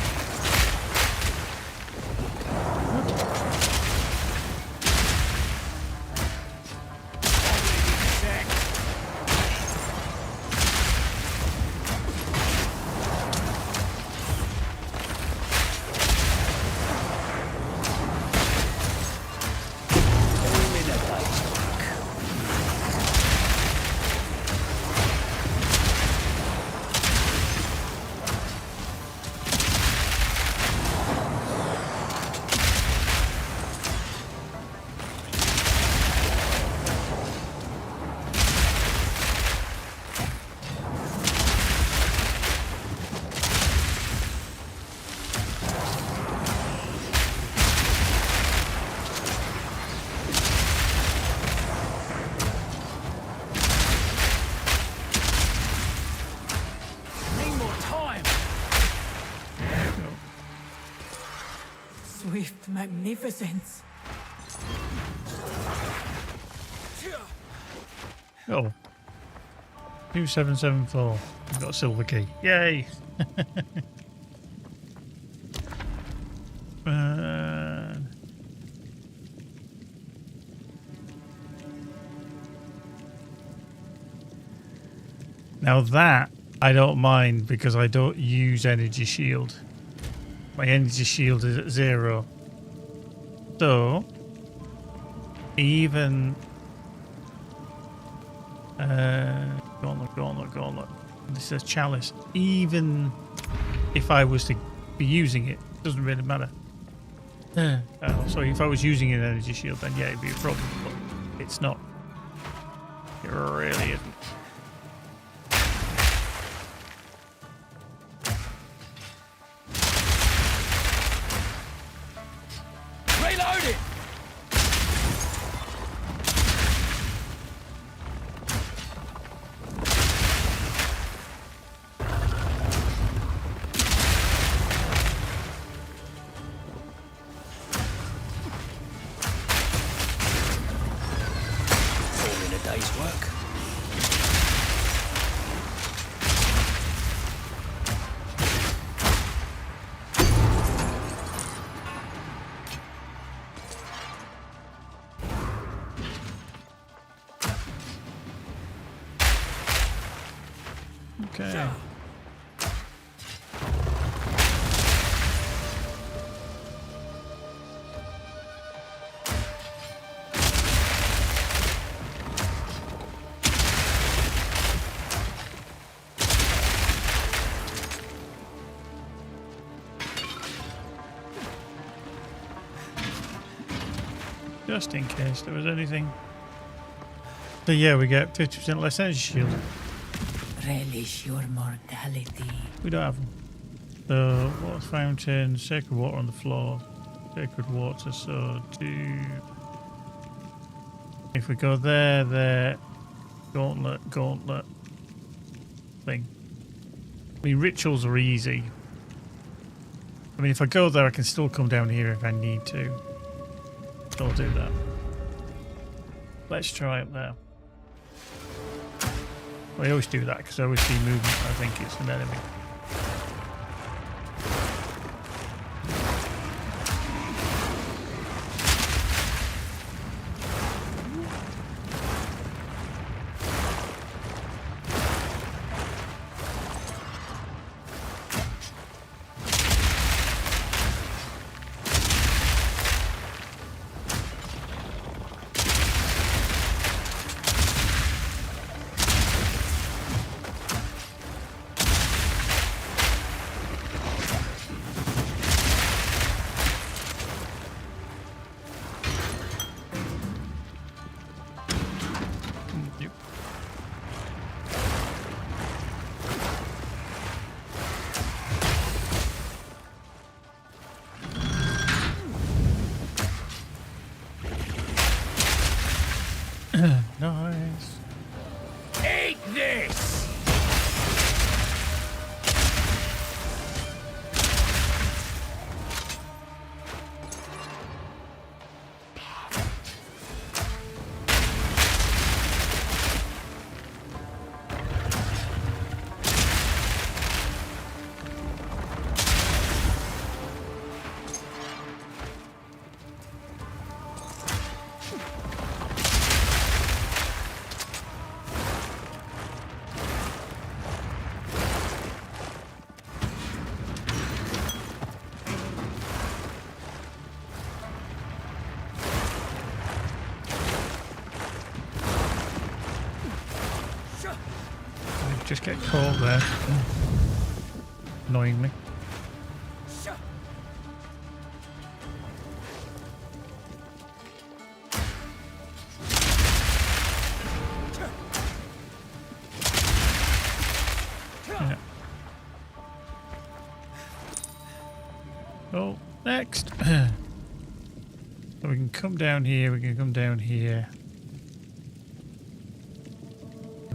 Swift magnificence. Oh. 2774. I've got a silver key. Yay! Now that I don't mind because I don't use energy shield. My energy shield is at 0. So even gauntlet. This is chalice. Even if I was to be using it, doesn't really matter. So if I was using an energy shield, then yeah, it'd be a problem. But it's not. It really isn't. Reload it! All in a day's work. Okay. Just in case there was anything. So yeah, we get 50% less energy shield. Relish your mortality. We don't have them. So, water fountain, sacred water on the floor, sacred water, so do... If we go there, gauntlet, thing. I mean, rituals are easy. I mean, if I go there, I can still come down here if I need to. So I'll do that. Let's try up there. I always do that because I always see movement. I think it's an enemy. Yep. Nice. Eat this! just get caught there. Annoyingly. Yeah. Oh, next. So we can come down here, we can come down here.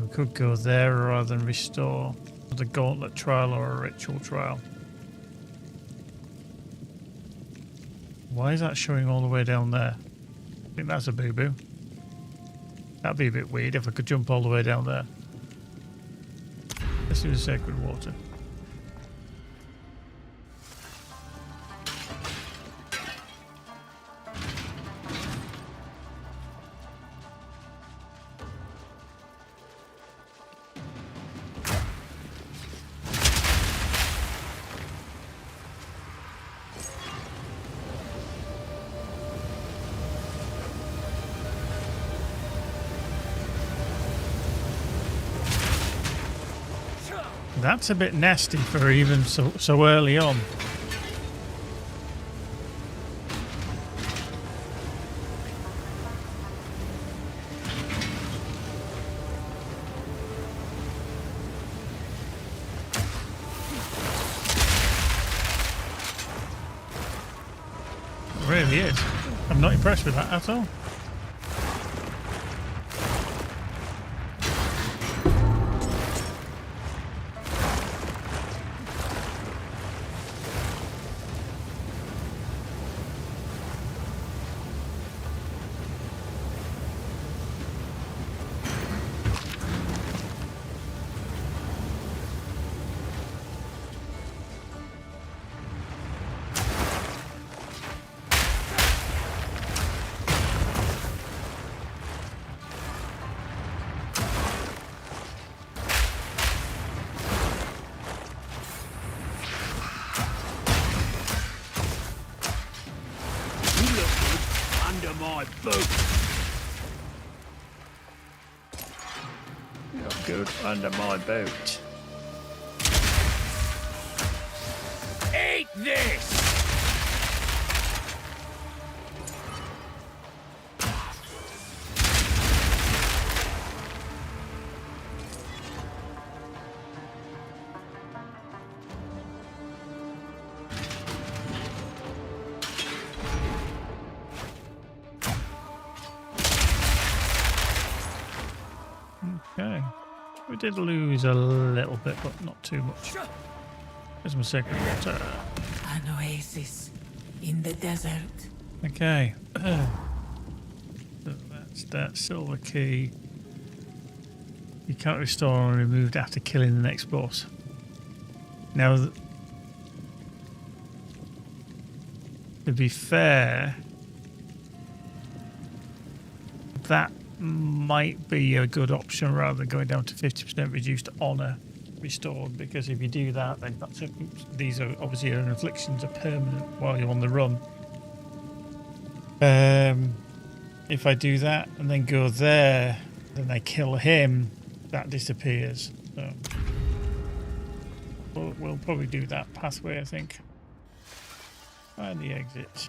We could go there rather than restore the gauntlet trial or a ritual trial. Why is that showing all the way down there? I think that's a boo-boo. That'd be a bit weird if I could jump all the way down there. Let's do the sacred water. That's a bit nasty for even so early on. It really is. I'm not impressed with that at all. Under my boot. Not good under my boot. Eat this! Okay. We did lose a little bit, but not too much. There's my sacred water. An oasis in the desert. Okay. That's that silver key. You can't restore or removed after killing the next boss. Now, to be fair, that might be a good option rather than going down to 50% reduced honour restored, because if you do that, then that's these are obviously your afflictions are permanent while you're on the run. If I do that and then go there, then I kill him, that disappears. So we'll probably do that pathway, I think. Find the exit.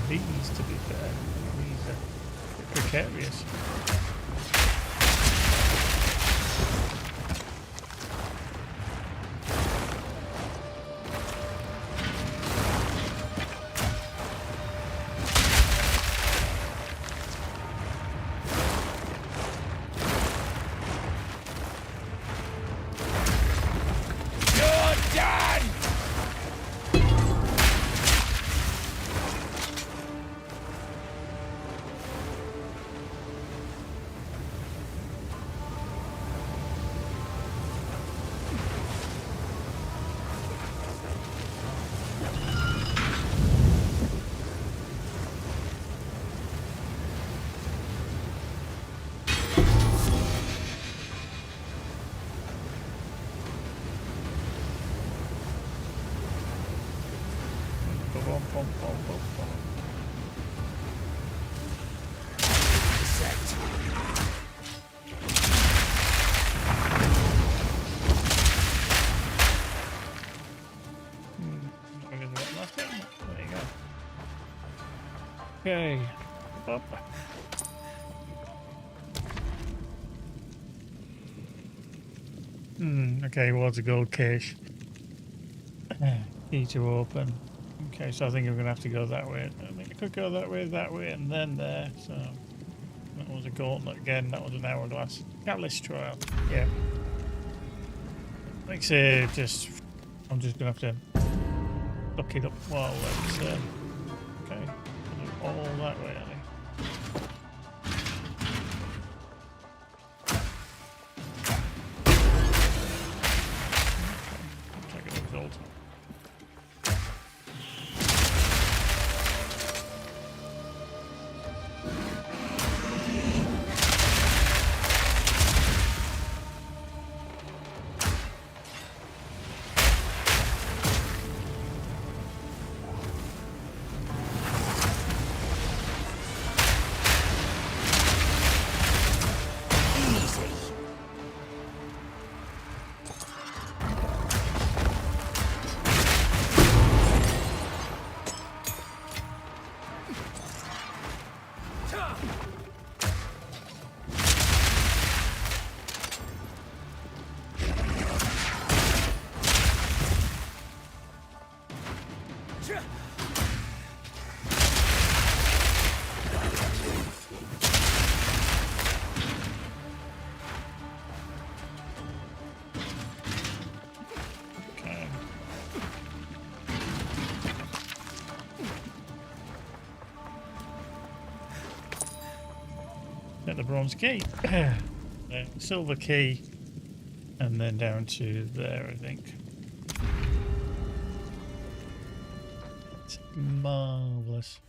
These, to be fair, these are precarious. Boom, boom, boom, boom, boom. There you go. Okay. Up. Okay, what's a gold cache? Key to open. Okay, so I think I'm gonna have to go that way. I think I could go that way, and then there. So that was a gauntlet again. That was an hourglass. Catalyst trial. Yeah. Like I say, I'm just gonna have to look it up while it's okay. All that way, I think. Check the result. Get the bronze key. Silver key. And then down to there, I think. It's marvellous.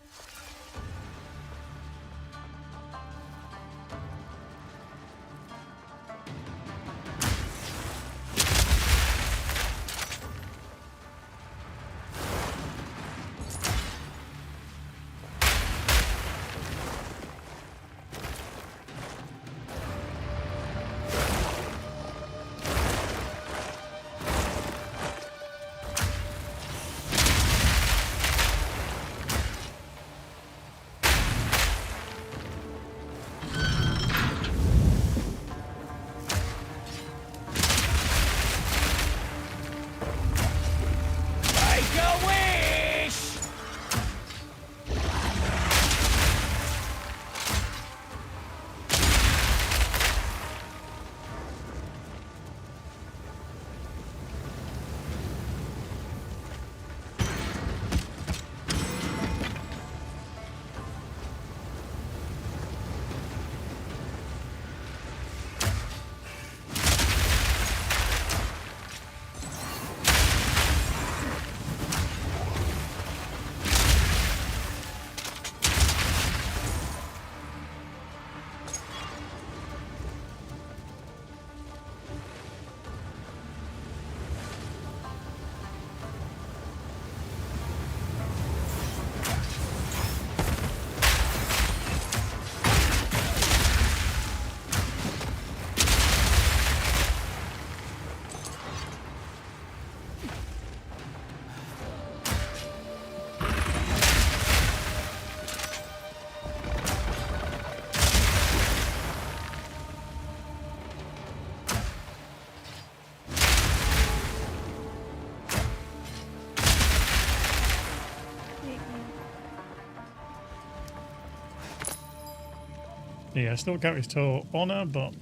Yeah, still got his toe on her, but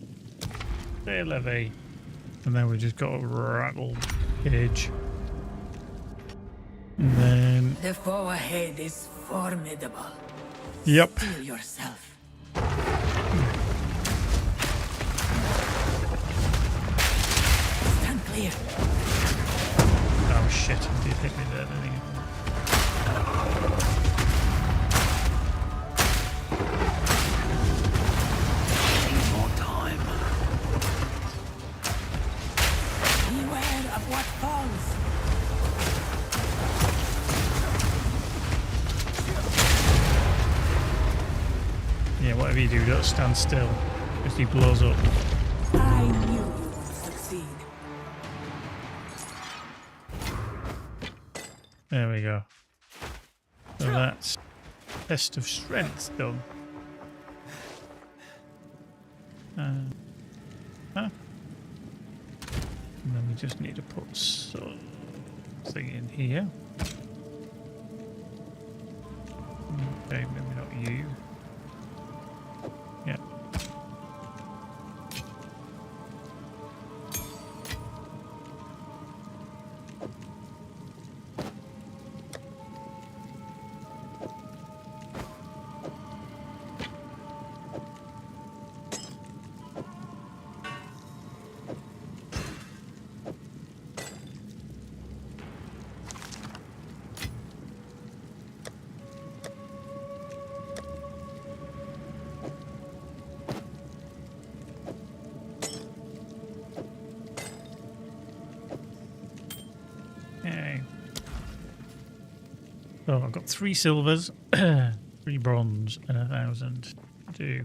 they levy. And then we just got a rattle cage. And then. The foe ahead is formidable. Yep. Steel yourself. Stand clear. Oh shit, he did hit me there, didn't he? More time. Beware of what falls. Yeah, whatever you do, don't stand still. If he blows up. I knew you would succeed. There we go. So that's test of strength done. Huh? And then we just need to put something in here. Okay, maybe not you. Yeah. Okay. So I've got 3 silvers, 3 bronze, and 1,000 to do.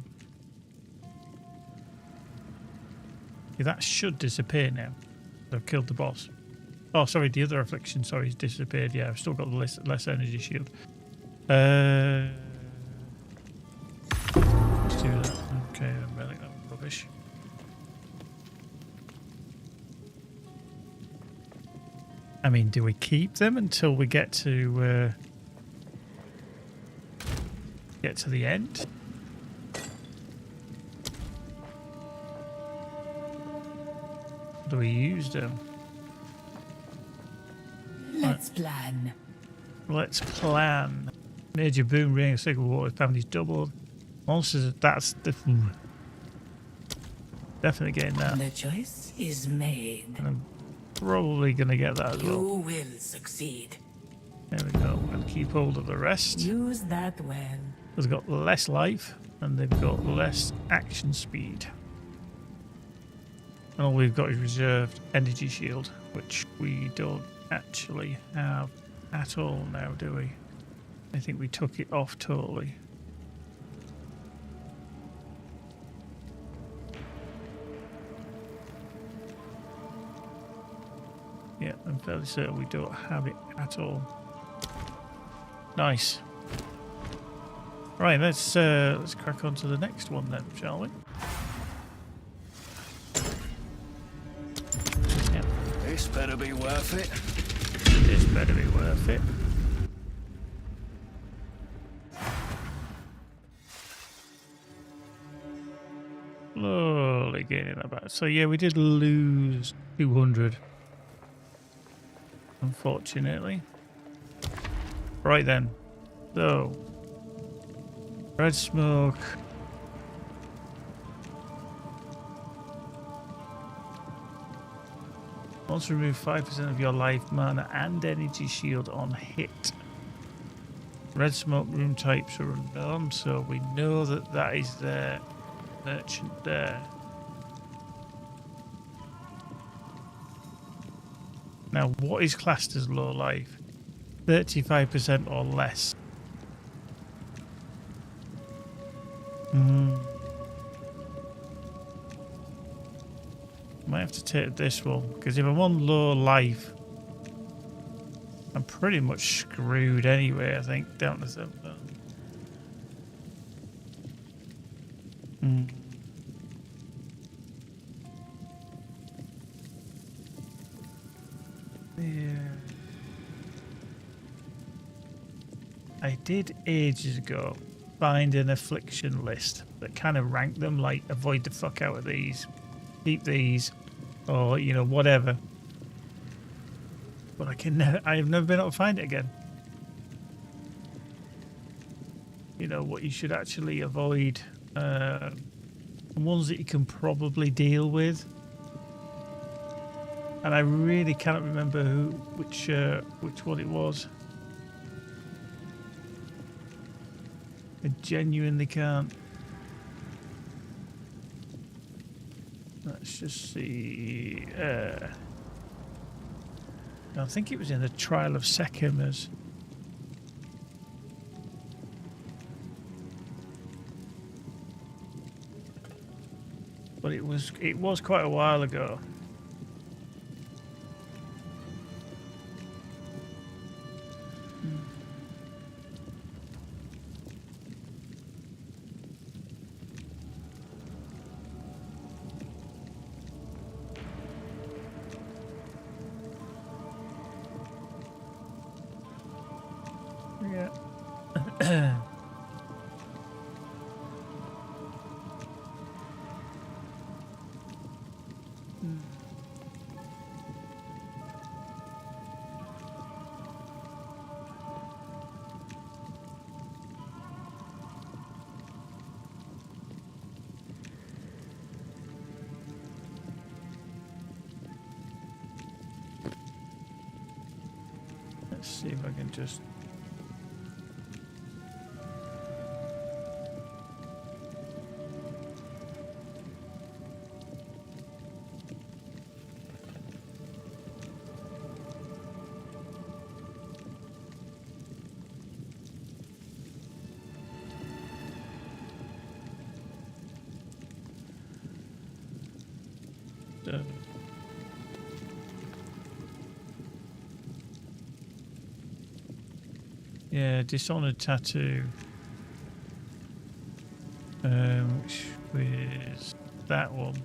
Yeah, that should disappear now. I've killed the boss. Oh, sorry, the other affliction, sorry, has disappeared. Yeah, I've still got the less energy shield. Let's do that. Okay, I'm really that was rubbish. I mean, do we keep them until we get to the end? Do we use them? Let's plan. Let's plan. Major boom ring, sacred water family's doubled. Monsters, that's the definitely getting that. The choice is made. And I'm probably gonna get that as You well. will succeed. There we go. And keep hold of the rest. Use that well. They've got less life and they've got less action speed. And all we've got is reserved energy shield, which we don't actually have at all now, do we? I think we took it off totally. Yeah, I'm fairly certain we don't have it at all. Nice. Right, let's crack on to the next one then, shall we? Yep. This better be worth it. This better be worth it. Slowly getting about. So yeah, we did lose 200. Unfortunately. Right then. So red smoke. Also remove 5% of your life, mana, and energy shield on hit. Red smoke room types are unknown, so we know that that is the merchant there. Now, what is classed as low life? 35% or less. Might have to take this one, because if I'm on low life, I'm pretty much screwed anyway, I think, down to 7. Yeah. I did ages ago find an affliction list that kind of ranked them, like avoid the fuck out of these, keep these, or you know, whatever. But I have never been able to find it again. You know what you should actually avoid, ones that you can probably deal with. And I really cannot remember which one it was. I genuinely can't. Let's just see. I think it was in the Trial of Sekhemers. but it was quite a while ago. Yeah. Let's see if I can just... yeah, Dishonored Tattoo. Which is that one.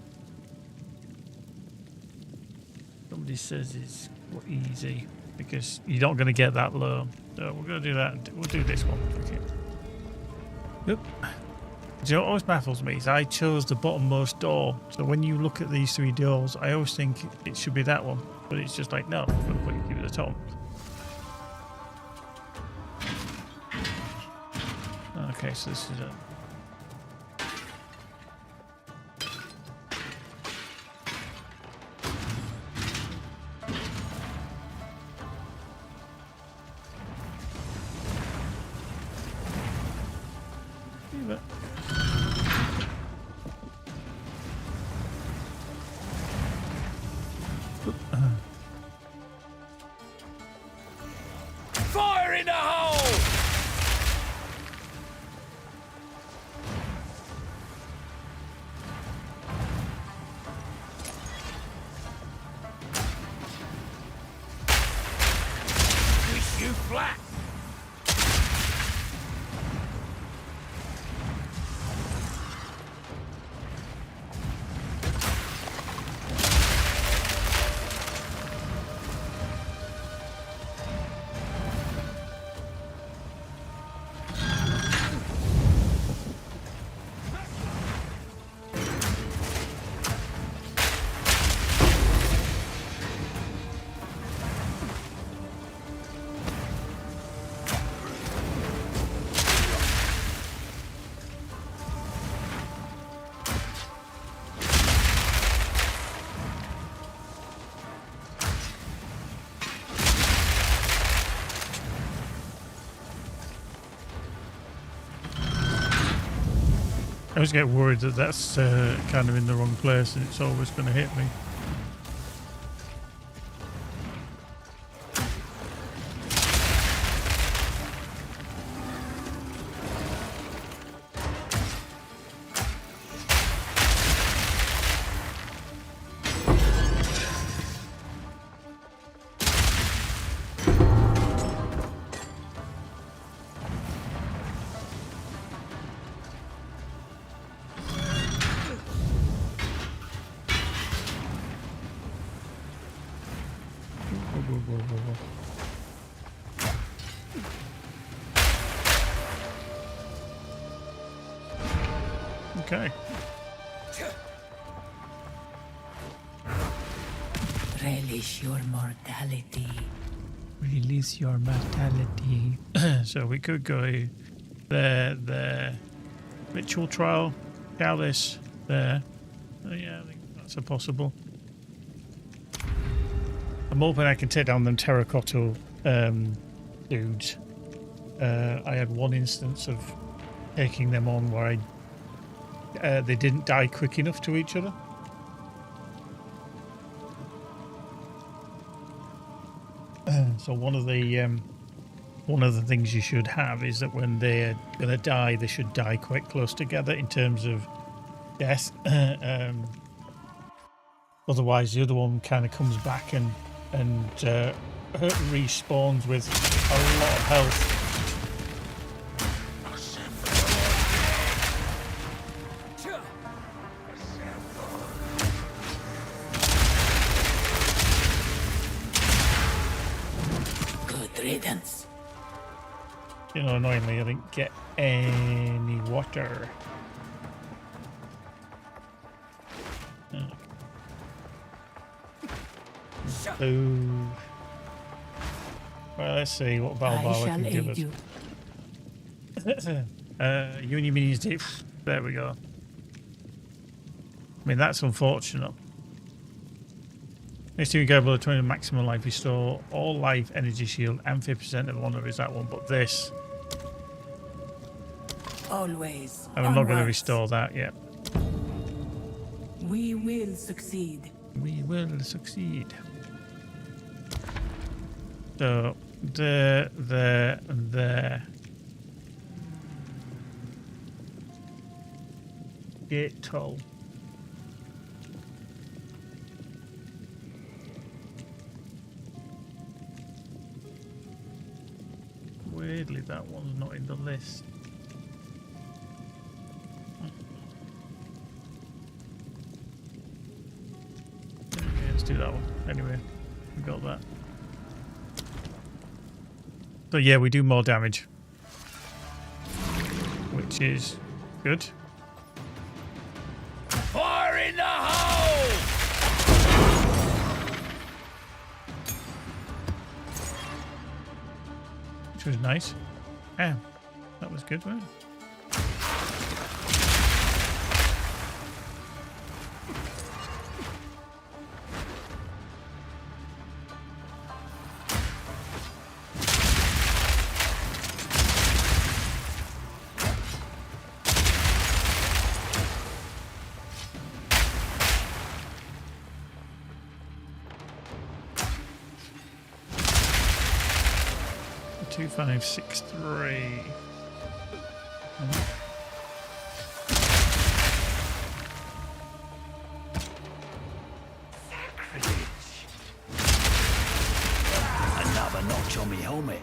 Somebody says it's easy because you're not going to get that low. So we're going to do that. We'll do this one. Okay. Yep. Do you know what always baffles me is I chose the bottommost door. So when you look at these three doors, I always think it should be that one. But it's just like, no, I'm going to put you at the top. Okay, so this is a... Fire in the hole! Wish you flat. I always get worried that that's kind of in the wrong place and it's always going to hit me. Okay. Relish your mortality. Release your mortality. So we could go there, ritual trial, Chalice, there. Oh, yeah, I think that's a possible. I'm hoping I can take down them terracotta dudes. I had one instance of taking them on where they didn't die quick enough to each other. So one of the things you should have is that when they're gonna die, they should die quite close together in terms of Yes. Otherwise, the other one kind of comes back and respawns with a lot of health. Good riddance. You know, annoyingly, I didn't get any water. Ooh. Well, let's see what I Balboa shall can give aid us. you. You and your minions deep. There we go. I mean, that's unfortunate. Next time you go below 20 maximum life, restore all life energy shield and 50% of one of is that one, but this, Always. and I'm not going to onwards. restore that yet. We will succeed. We will succeed. So, there. Gate toll. Weirdly, that one's not in the list. Okay, let's do that one. Anyway, we got that. So yeah, we do more damage, which is good. Fire in the hole! Which was nice. Yeah, that was good, wasn't it? Two, 5, 6, 3. Another notch on me helmet.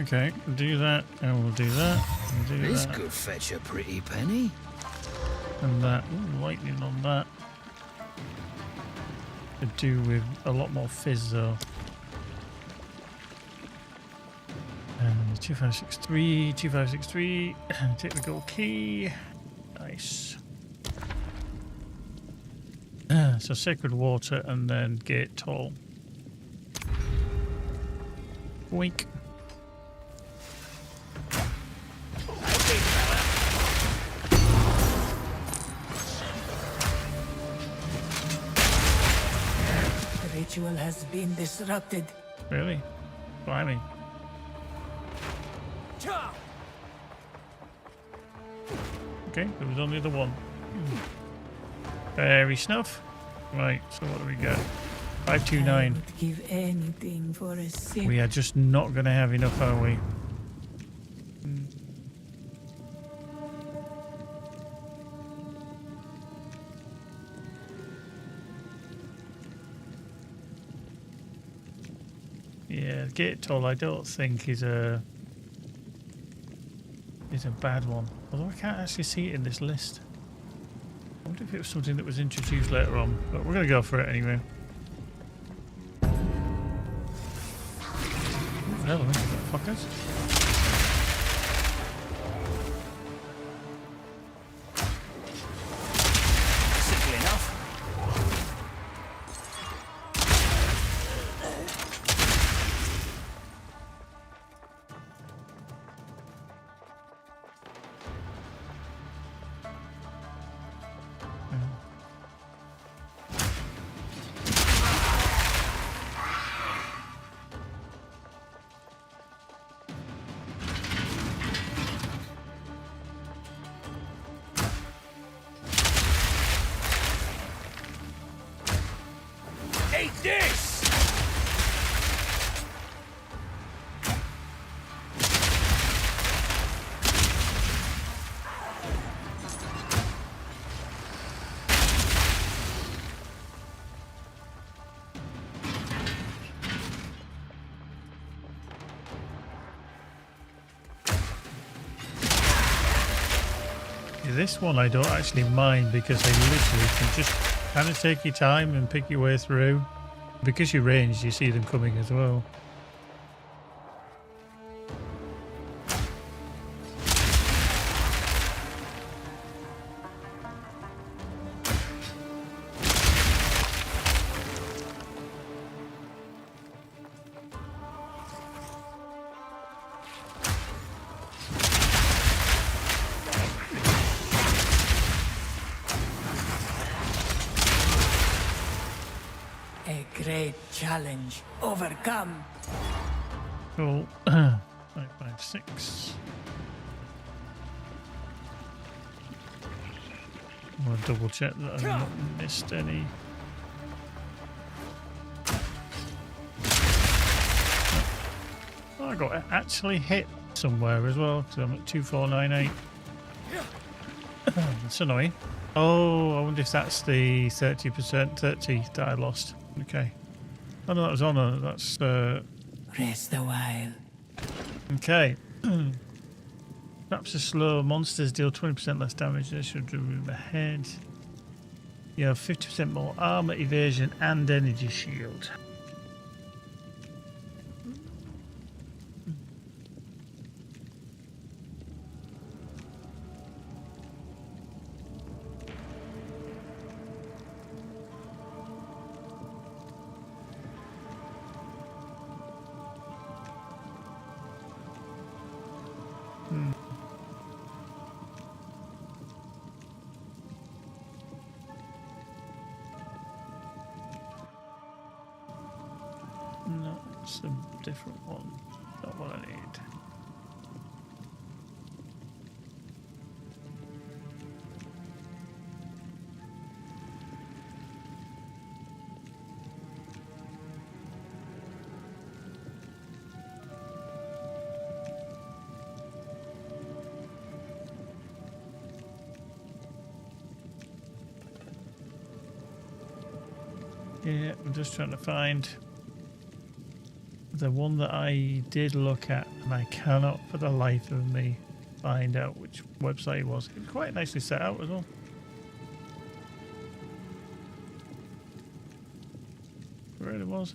Okay, do that, and we'll do that, and do This that, could fetch a pretty penny. and that. Ooh, lightning on that. Could do with a lot more fizz though. And 2563, 2563. Take the gold key. Nice. So sacred water and then gate toll. Wink. The ritual has been disrupted. Really? Blimey. Okay, there was only the one. Fairy snuff. Right, so what do we got? I 529. would give anything for a sip. We are just not going to have enough, are we? Yeah, gate toll I don't think is a bad one. Although I can't actually see it in this list. I wonder if it was something that was introduced later on, but we're going to go for it anyway. Hell, fuckers. This one I don't actually mind because they literally can just kind of take your time and pick your way through. Because you're ranged, you see them coming as well. A great challenge overcome. Cool. 556. I'm gonna double check that I've not missed any. Oh, I got actually hit somewhere as well because I'm at 2498. That's annoying. Oh, I wonder if that's the 30% 30 that I lost. Okay. Oh no, that was honor. That's Rest a while. okay. Perhaps the slow monsters deal 20% less damage. They should remove the head. You have 50% more armor, evasion, and energy shield. No, it's a different one. Not what I need. Yeah, I'm just trying to find the one that I did look at, and I cannot for the life of me find out which website it was. It was quite nicely set out as well. Where it was.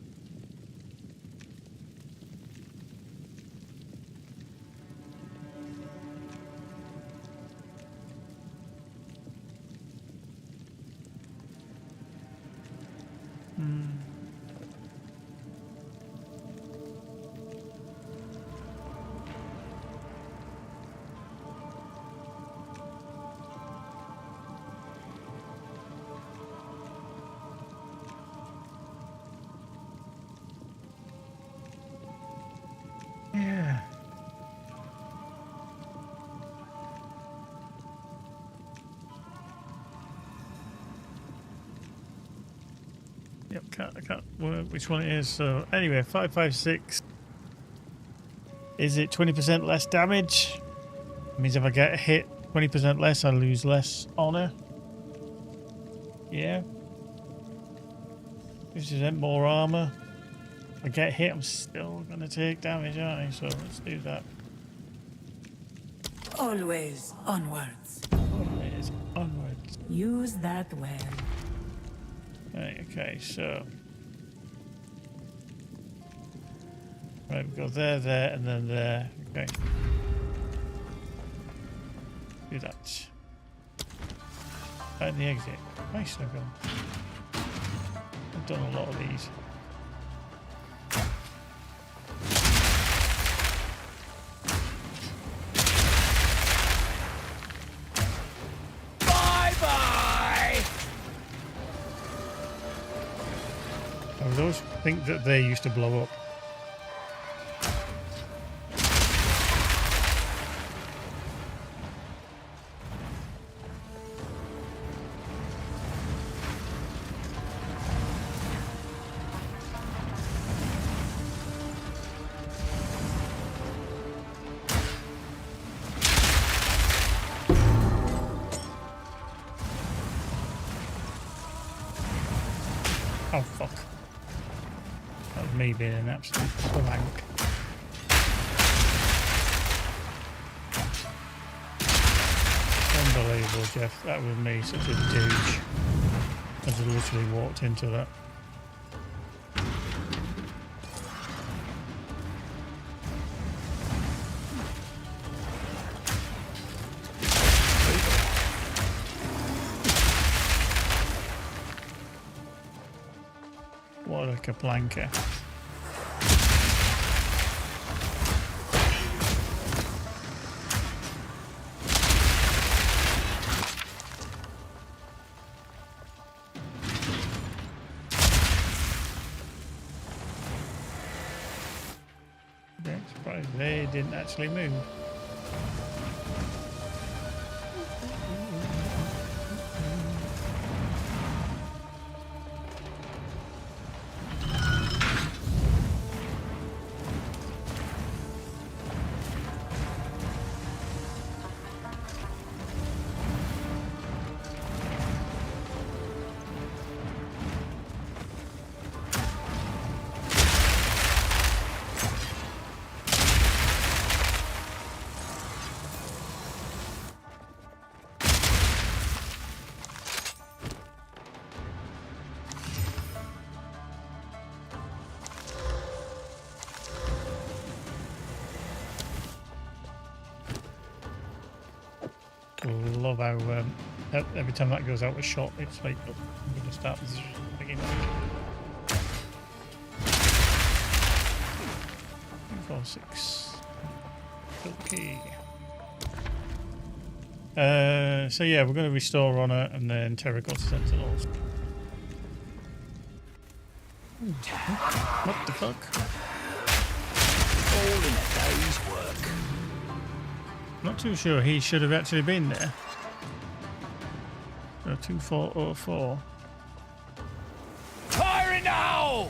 Yeah. Yep, I can't work which one it is. So anyway, 556. Is it 20% less damage? It means if I get hit 20% less, I lose less honor. Yeah. 50% more armor. If I get hit, I'm still gonna take damage, aren't I? So let's do that. Always onwards. Always onwards. Use that well. Right, okay, so right, we go there, there, and then there. Okay. Do that. And the exit. Nice, I've gone. I've done a lot of these. I always think that they used to blow up. Oh fuck. That was me being an absolute blank. Unbelievable. terrible, Jeff. That was me, such a douche. I just literally walked into that. What a kaplanka. Surprised they didn't actually move. Love how every time that goes out with shot, it's like, oh, I'm going to start again. 4, 6. Okay. So yeah, we're going to restore Honor and then Terracotta Sentinels. What the fuck? All in a day's work. Not too sure he should have actually been there. 2404. Firing now!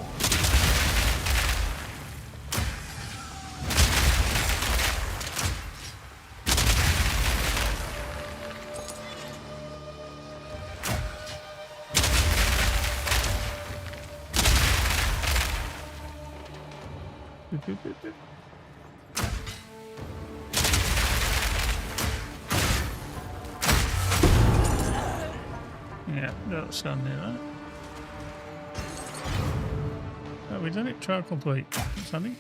Yeah, don't stand near that. Oh, we done it. Trial complete. Standing.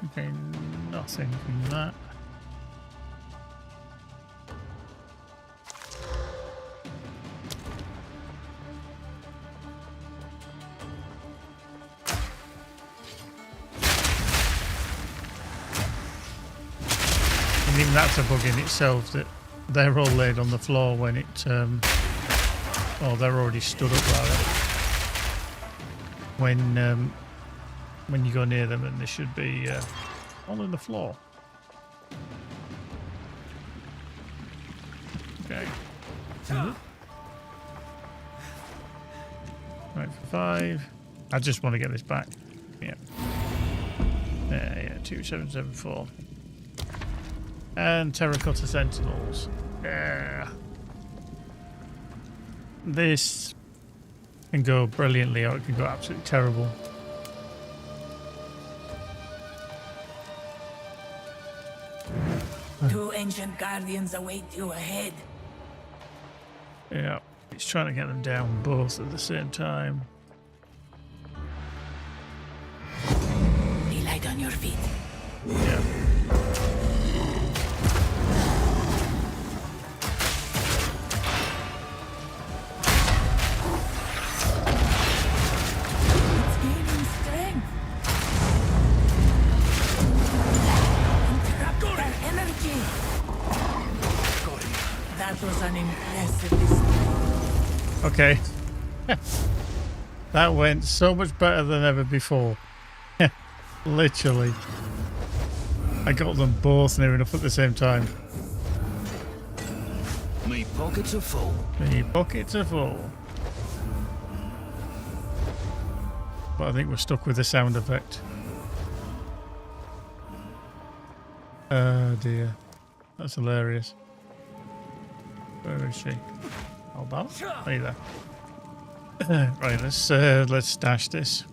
Okay, nothing from that. And even that's a bug in itself, that they're all laid on the floor when it, oh, they're already stood up rather. When you go near them, and they should be all on the floor. Okay. Right for 5. I just want to get this back. Yeah. Yeah, 2774. And Terracotta Sentinels. Yeah. This can go brilliantly, or it can go absolutely terrible. Two ancient guardians await you ahead. Yeah, he's trying to get them down both at the same time. Be light on your feet. Yeah. It's gaining strength. Interrupt their energy. That was an impressive display. Okay. That went so much better than ever before. Literally. I got them both near enough at the same time. Me pockets are full. The buckets are full. But I think we're stuck with the sound effect. Oh dear. That's hilarious. Where is she? Oh, Bal? Are you there? Right, let's stash this.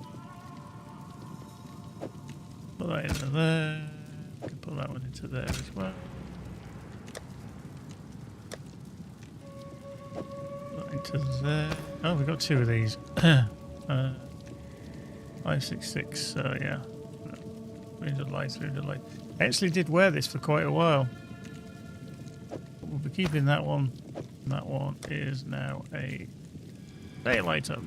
Put that into there. We can put that one into there as well. Put that into there. Oh, we've got 2 of these. 566. Yeah. 300 light, 300 light. I actually did wear this for quite a while. But we'll be keeping that one. That one is now a daylight up.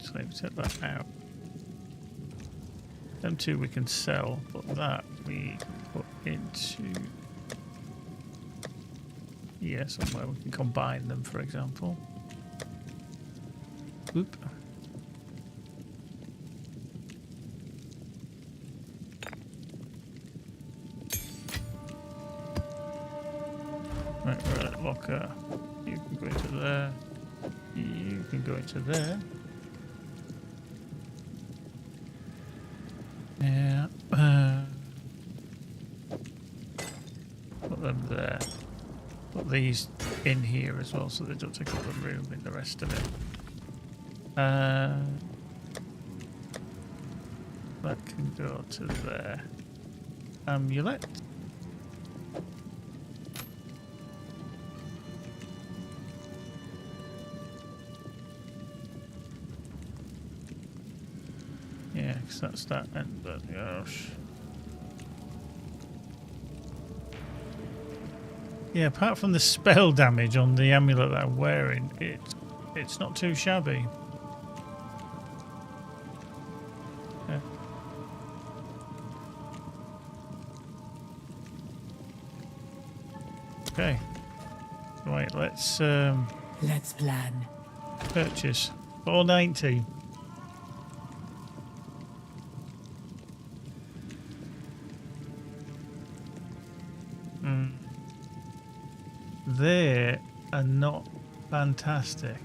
So maybe take that out. Them 2 we can sell, but that we can put into somewhere we can combine them, for example. Oop. Right, locker. You can go into there. You can go into there. Yeah. Put them there. Put these in here as well so they don't take up the room in the rest of it. That can go to there. Amulet. Yeah, because that's that end, but gosh. Yeah, apart from the spell damage on the amulet that I'm wearing, it's not too shabby. Yeah. Okay. Right, let's plan. purchase 490. They are not fantastic.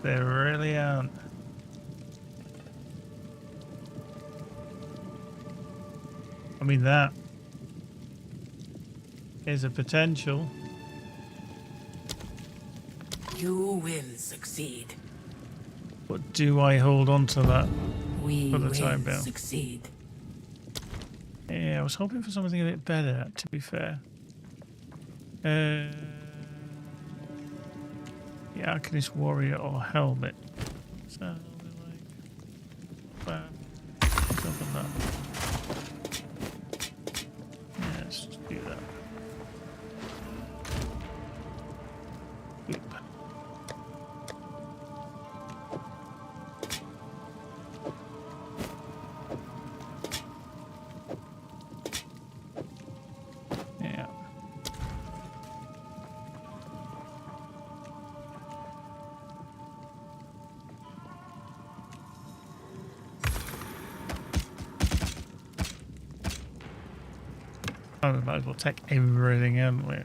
They really aren't. I mean, that is a potential. You will succeed. But do I hold on to that We for the will time being? succeed. Yeah, I was hoping for something a bit better, to be fair. The Arcanist Warrior or Helmet. So, like, something like that. Yeah, let's just do that. Oop. Yeah. Oh, we might as well take everything, haven't we?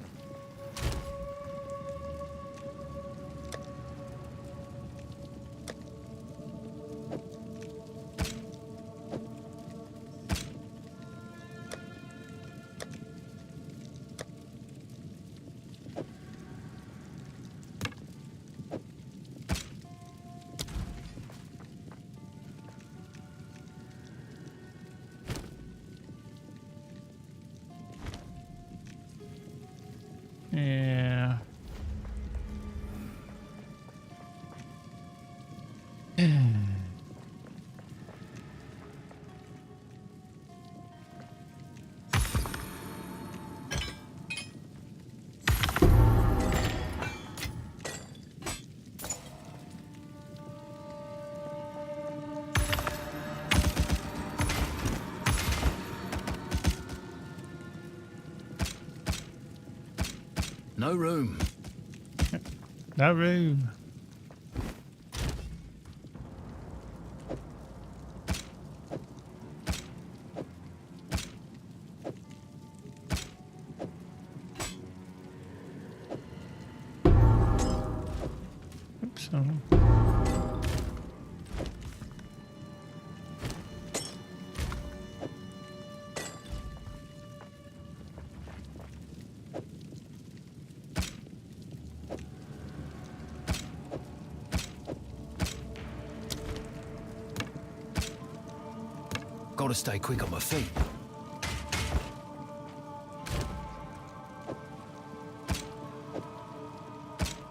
Yeah. No room. No room. Gotta stay quick on my feet.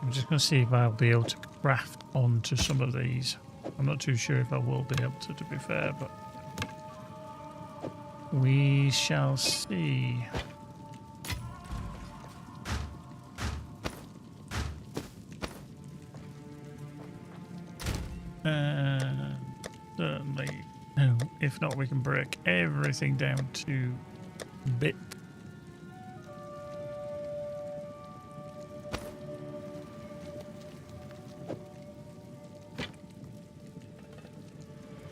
I'm just going to see if I'll be able to craft onto some of these. I'm not too sure if I will be able to be fair, but we shall see. Certainly, if not, we can break everything down to bits.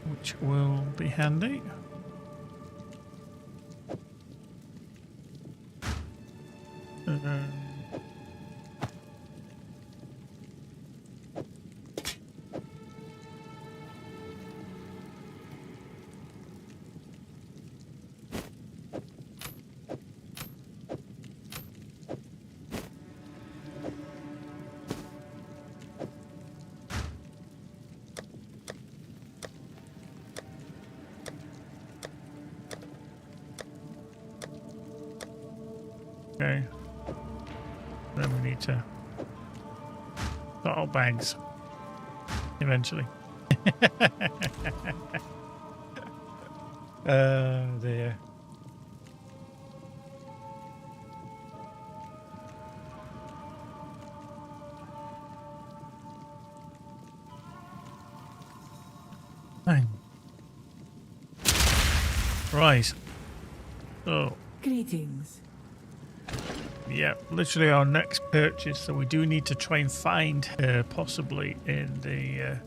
Which will be handy. Okay. Then we need to put our bags eventually. There. Fine. Right. So. Greetings. Yeah, literally our next purchase. So we do need to try and find her possibly in the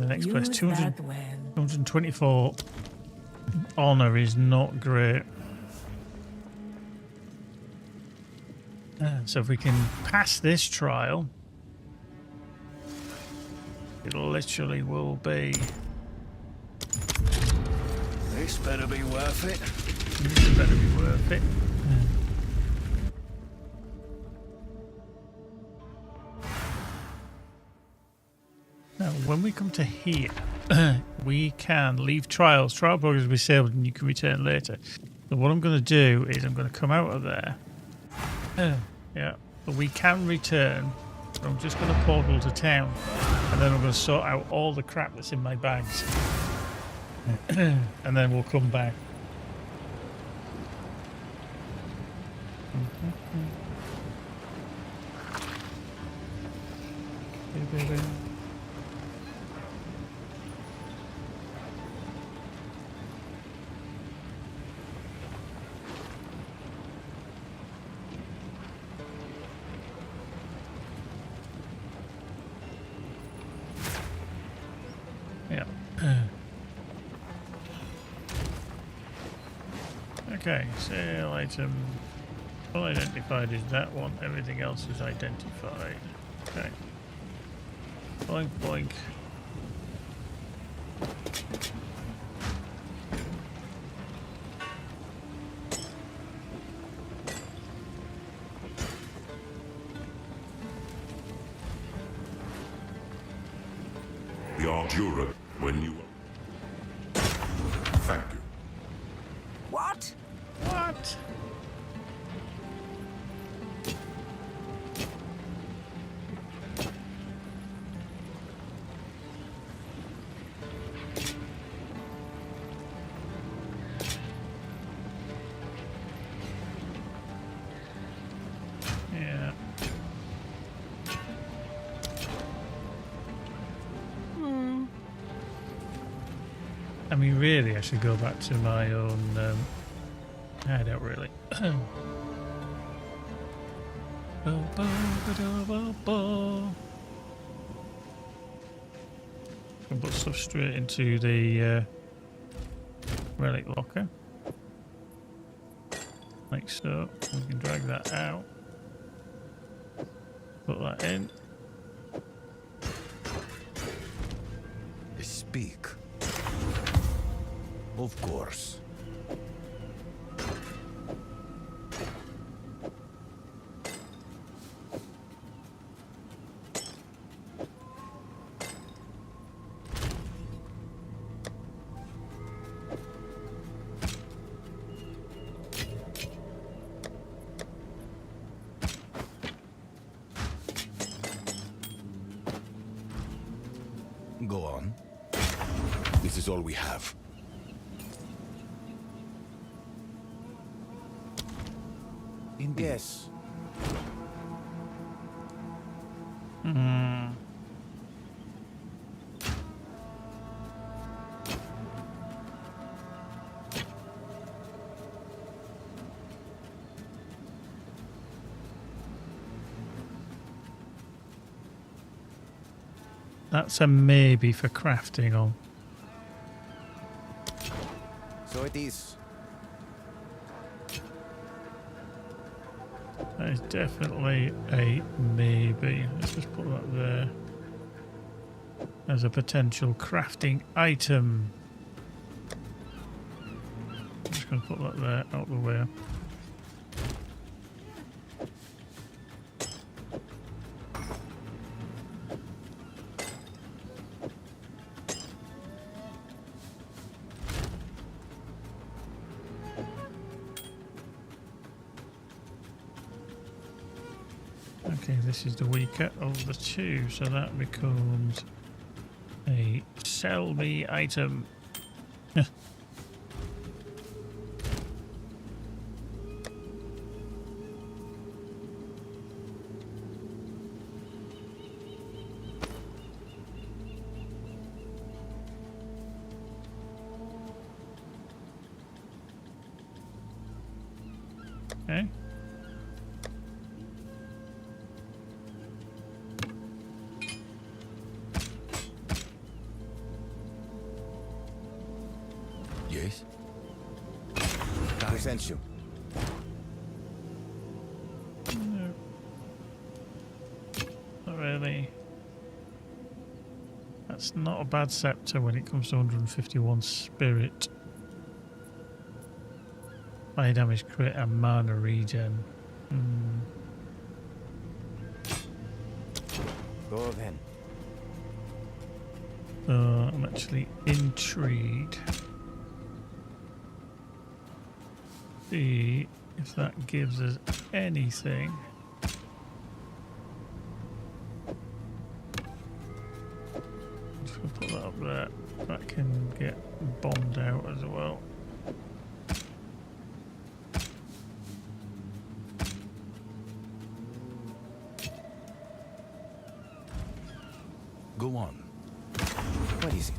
next place. Use 200, that well. 224 honor is not great. So if we can pass this trial, it literally will be. This better be worth it. This better be worth it. Now, when we come to here, we can leave trials. Trial progress will be disabled and you can return later. So what I'm going to do is I'm going to come out of there. Yeah, but we can return. So I'm just going to portal to town. And then I'm going to sort out all the crap that's in my bags. And then we'll come back. Yeah. Okay, sale item. Unidentified is that one. Everything else is identified. Okay. Boink, boink. The Arjura, when you... Thank you. What? What? Yeah. I mean, really, I should go back to my own hideout, really. Can put stuff straight into the relic locker. Like so. We can drag that out. Put that in. Speak. Of course. all we have. Indeed. Yes. That's a maybe for crafting on. So it is. That is definitely a maybe. Let's just put that there as a potential crafting item. I'm just going to put that there out the way. Okay, this is the weaker of the two, so that becomes a sell me item. Okay. Yes? Who sent you? No. Not really. That's not a bad scepter when it comes to 151 spirit. Fire damage crit and mana regen. Go then. I'm actually intrigued. See if that gives us anything. Just gonna put that up there. That can get bombed out as well. Go on. What is it?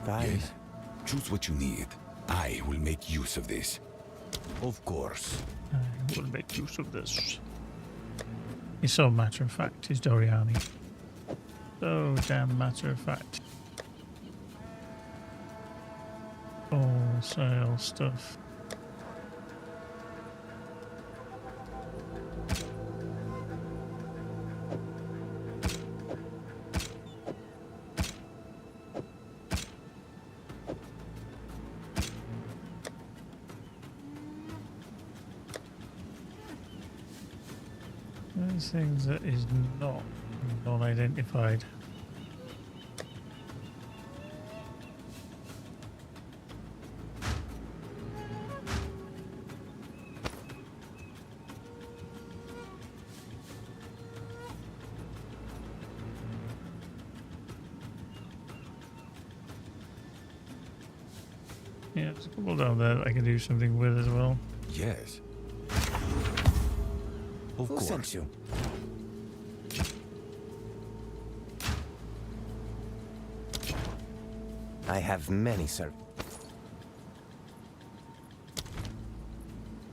Fine. Yes? Choose what you need. I will make use of this. Of course. I will make use of this. He's so matter of fact, he's Doriani. So damn matter of fact. Wholesale stuff. There's things that is not non-identified. Yeah, there's a couple down there that I can do something with as well. Yes. Of Who course. sent you? I have many, sir.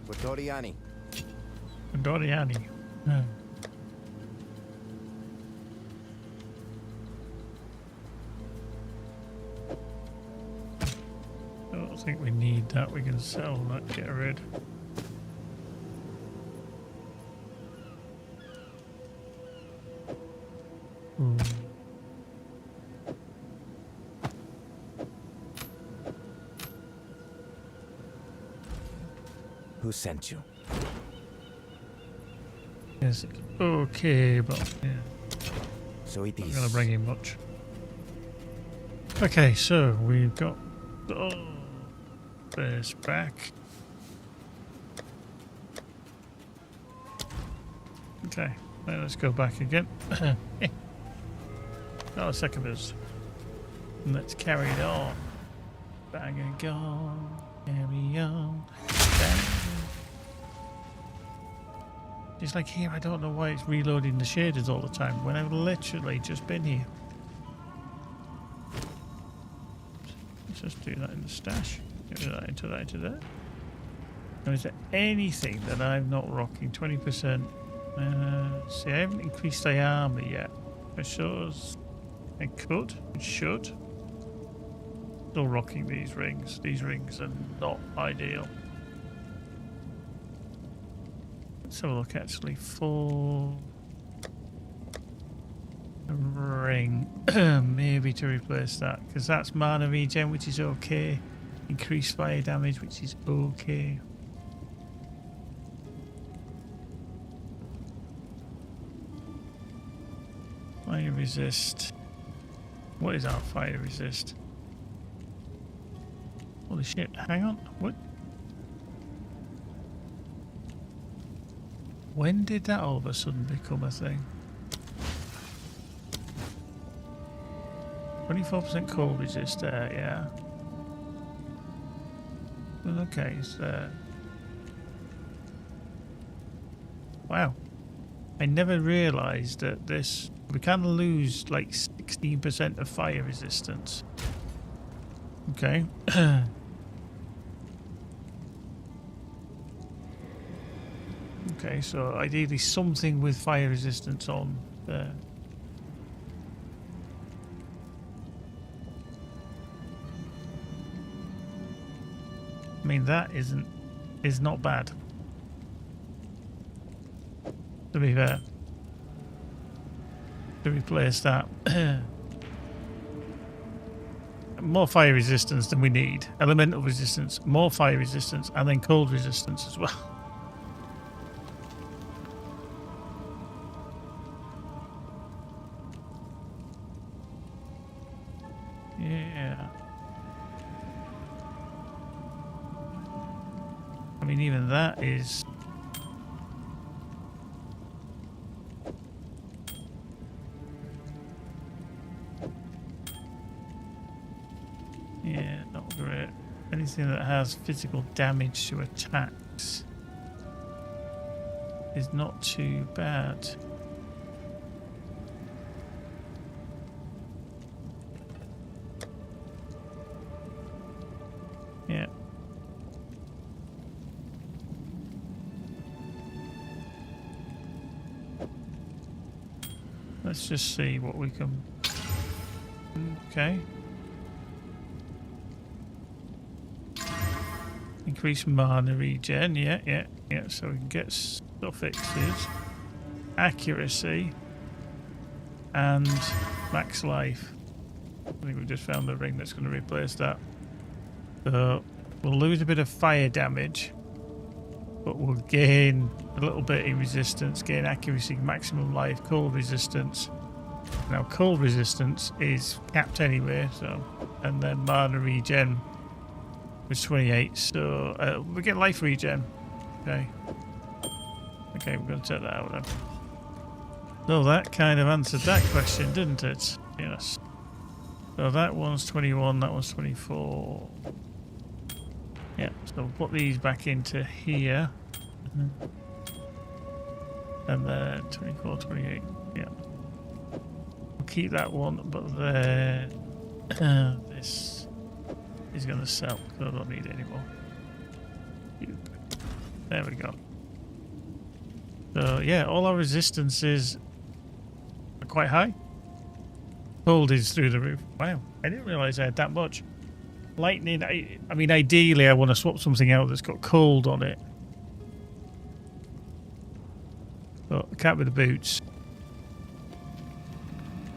For Doriani. Doriani. Hmm. I don't think we need that. We can sell that, get rid. Who sent you? Yes, it's okay, but yeah, So it not is. going to bring in much. Okay, so we've got this back. Okay, well, let's go back again. Oh, second bus. Let's carry it on. Bang and gone. Carry on. Bang. It's like here, I don't know why it's reloading the shaders all the time when I've literally just been here. Let's just do that in the stash. Get rid of that into that, into there. Now, is there anything that I'm not rocking? 20%. See, I haven't increased the armor yet. I shows I could, and should. Still rocking these rings. These rings are not ideal. Let's have a look actually for a ring. Maybe to replace that, because that's mana regen, which is okay. Increased fire damage, which is okay. Fire resist. What is our fire resist? Holy shit, hang on. What? When did that all of a sudden become a thing? 24% cold resist there, yeah. Well, okay, it's there. Wow. I never realised that this... We can lose like 16% of fire resistance. Okay. Okay, so ideally something with fire resistance on there. I mean, that is not bad, to be fair. To replace that. More fire resistance than we need. Elemental resistance, more fire resistance, and then cold resistance as well. Yeah. I mean, even that is... Yeah, not great. Anything that has physical damage to attacks is not too bad. Yeah. Let's just see what we can... Okay. Increase mana regen, yeah, so we can get suffixes, accuracy, and max life. I think we've just found the ring that's going to replace that. So we'll lose a bit of fire damage, but we'll gain a little bit in resistance, gain accuracy, maximum life, cold resistance. Now cold resistance is capped anyway, so, and then mana regen was 28, so we get life regen. Okay, we're going to take that out then. So that kind of answered that question, didn't it? Yes. So that one's 21, that one's 24. Yeah, so we'll put these back into here. And then 24, 28, yeah. We'll keep that one, but then this is going to sell, because I don't need it anymore. There we go. So yeah, all our resistances are quite high. Cold is through the roof. Wow, I didn't realise I had that much. Lightning, I mean, ideally I want to swap something out that's got cold on it. But the cat with the boots.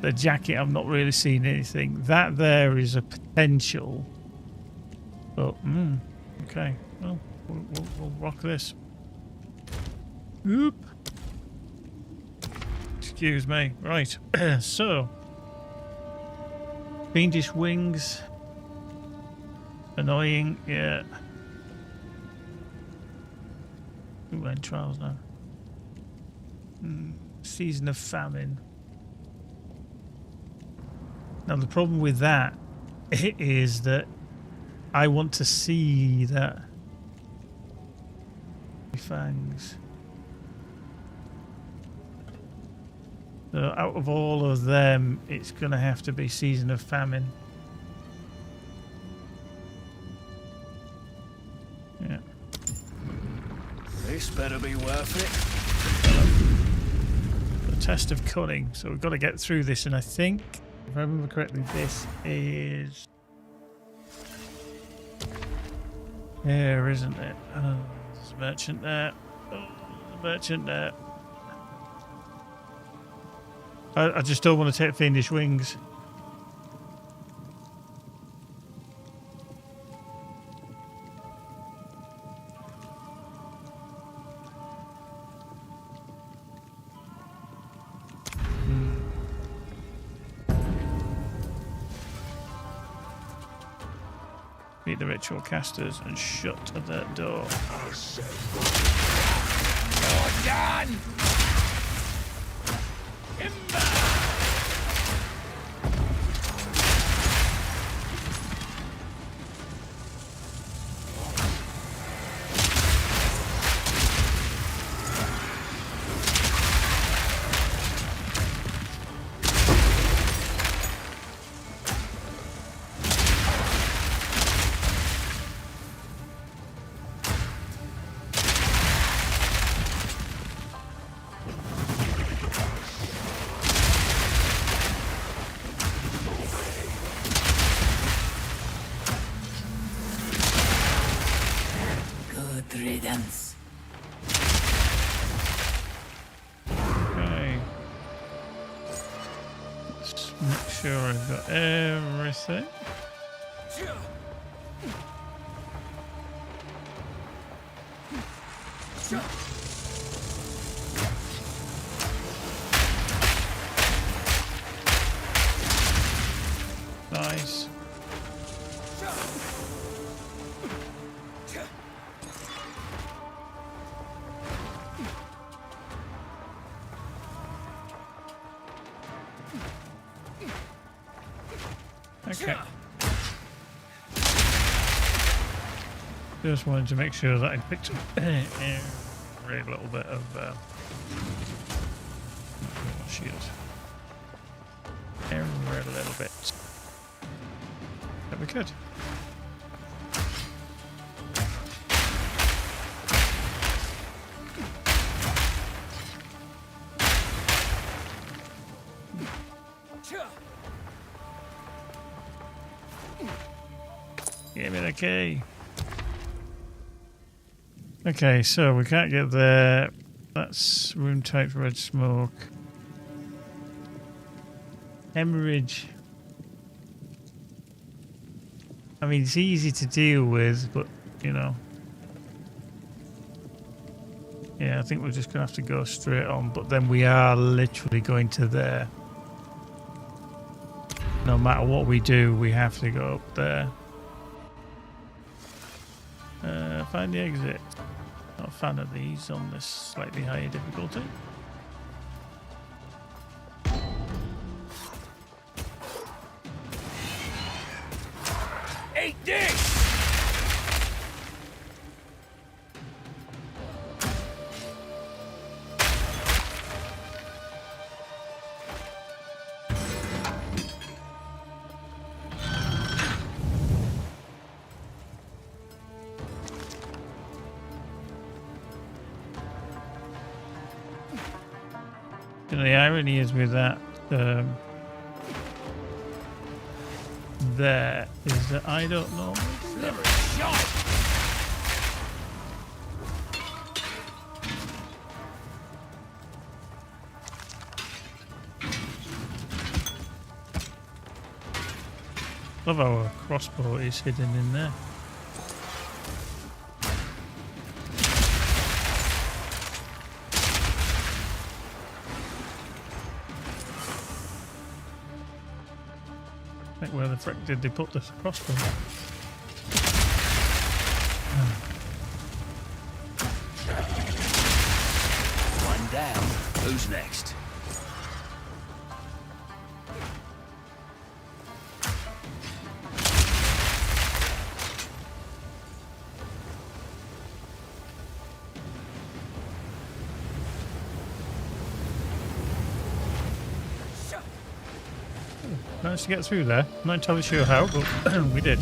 The jacket, I've not really seen anything. That there is a potential. But, okay. Well, we'll rock this. Oop. Excuse me. Right. So. Fiendish wings. Annoying, yeah. Ooh, and trials now. Season of famine. Now the problem with that is that I want to see that fangs. So out of all of them, it's gonna have to be season of famine. Yeah. This better be worth it. The test of cunning. So we've got to get through this, and I think, if I remember correctly, this is here, isn't it? Oh, there's a merchant there. Oh, there's a merchant there. I just don't want to take fiendish wings. Meet the ritual casters and shut that door. You're done! Good riddance. Okay. Let's make sure I've got everything. Nice. Okay. Just wanted to make sure that I picked up every little bit of shield. Every little bit. That we could. Give me the key. Okay, so we can't get there. That's room type red smoke. Hemorrhage. I mean, it's easy to deal with, but, you know. Yeah, I think we're just going to have to go straight on, but then we are literally going to there. No matter what we do, we have to go up there. Find the exit. Not a fan of these on this slightly higher difficulty. Eat this! You know, the irony is with that there is that I don't know. Never shot! Love how a crossbow is hidden in there. Like, where the frick did they put this crossbow? One down. Who's next? Managed to get through there. Not entirely sure how, but we did.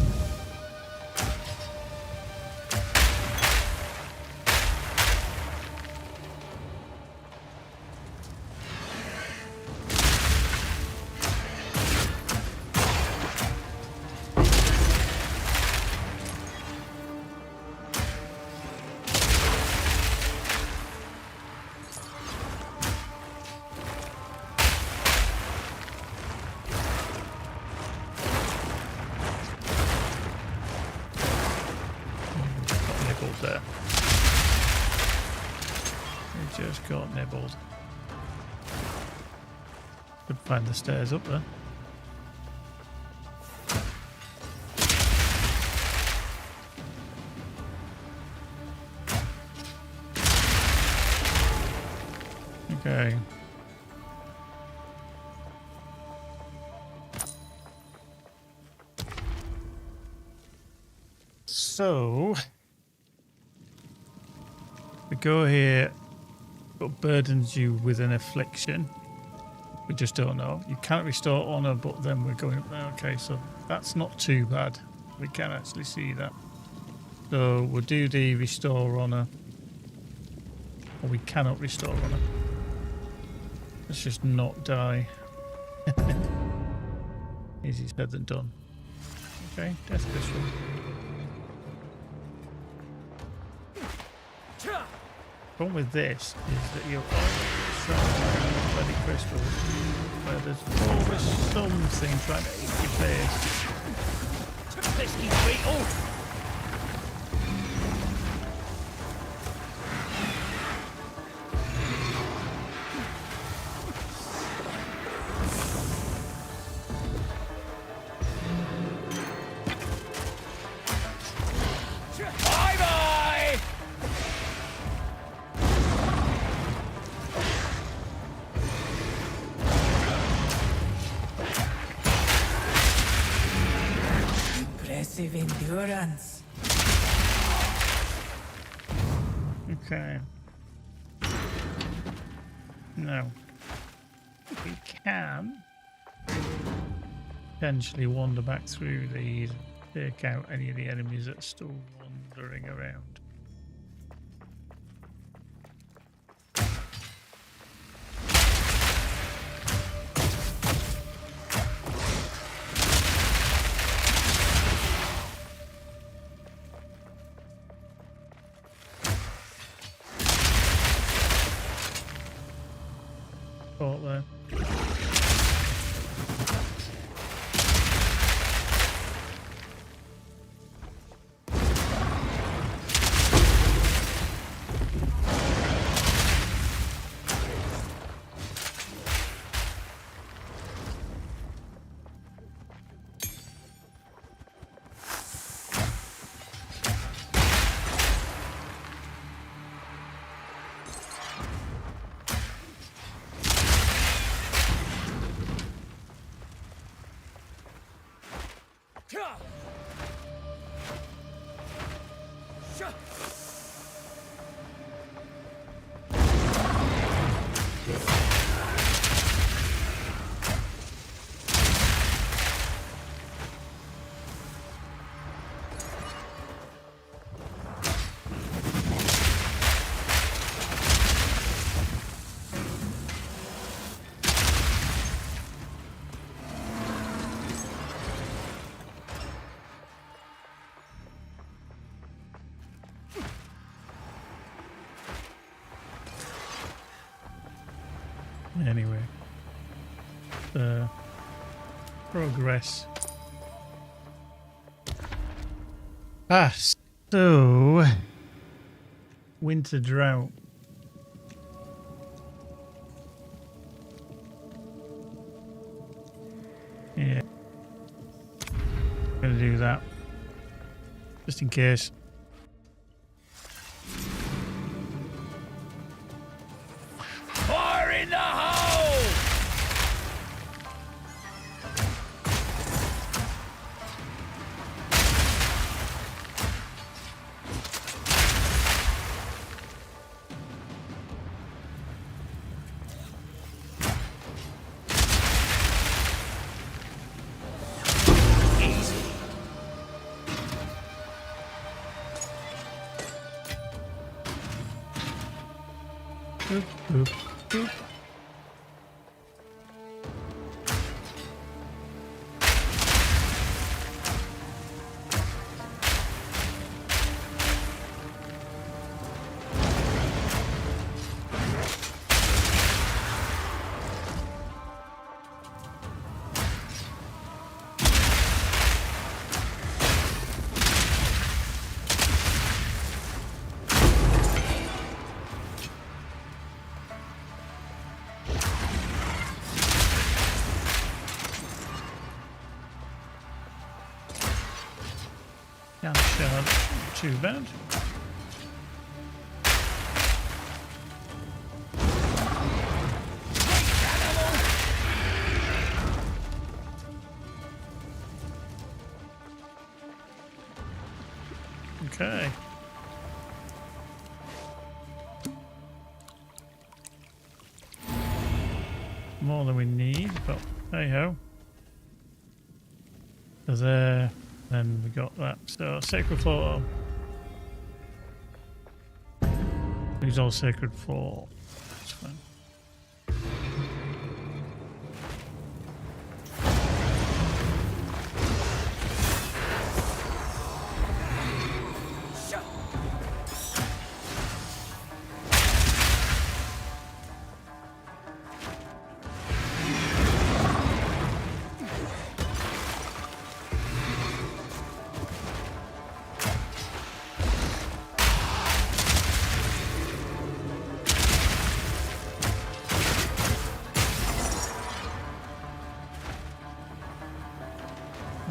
There. We just got nibbled. Could find the stairs up there. Okay. So we go here, what burdens you with an affliction? We just don't know. You can't restore honor, but then we're going up there. Okay, so that's not too bad. We can actually see that. So we'll do the restore honor. Or we cannot restore honor. Let's just not die. Easier said than done. Okay, death pistol. The problem with this is that you're always surrounded by bloody crystals where there's always something trying to eat your face. Pesky beetle! Impressive endurance. Okay. Now, we can potentially wander back through these, take out any of the enemies that are still wandering around. Caught there. Anyway, progress. So winter drought. Yeah, gonna do that just in case. Fire in Boop, boop, boop. Can't shard too bad. Okay. More than we need, but hey ho. So there, then we got that. So sacred floor. Use all sacred floor. That's fine.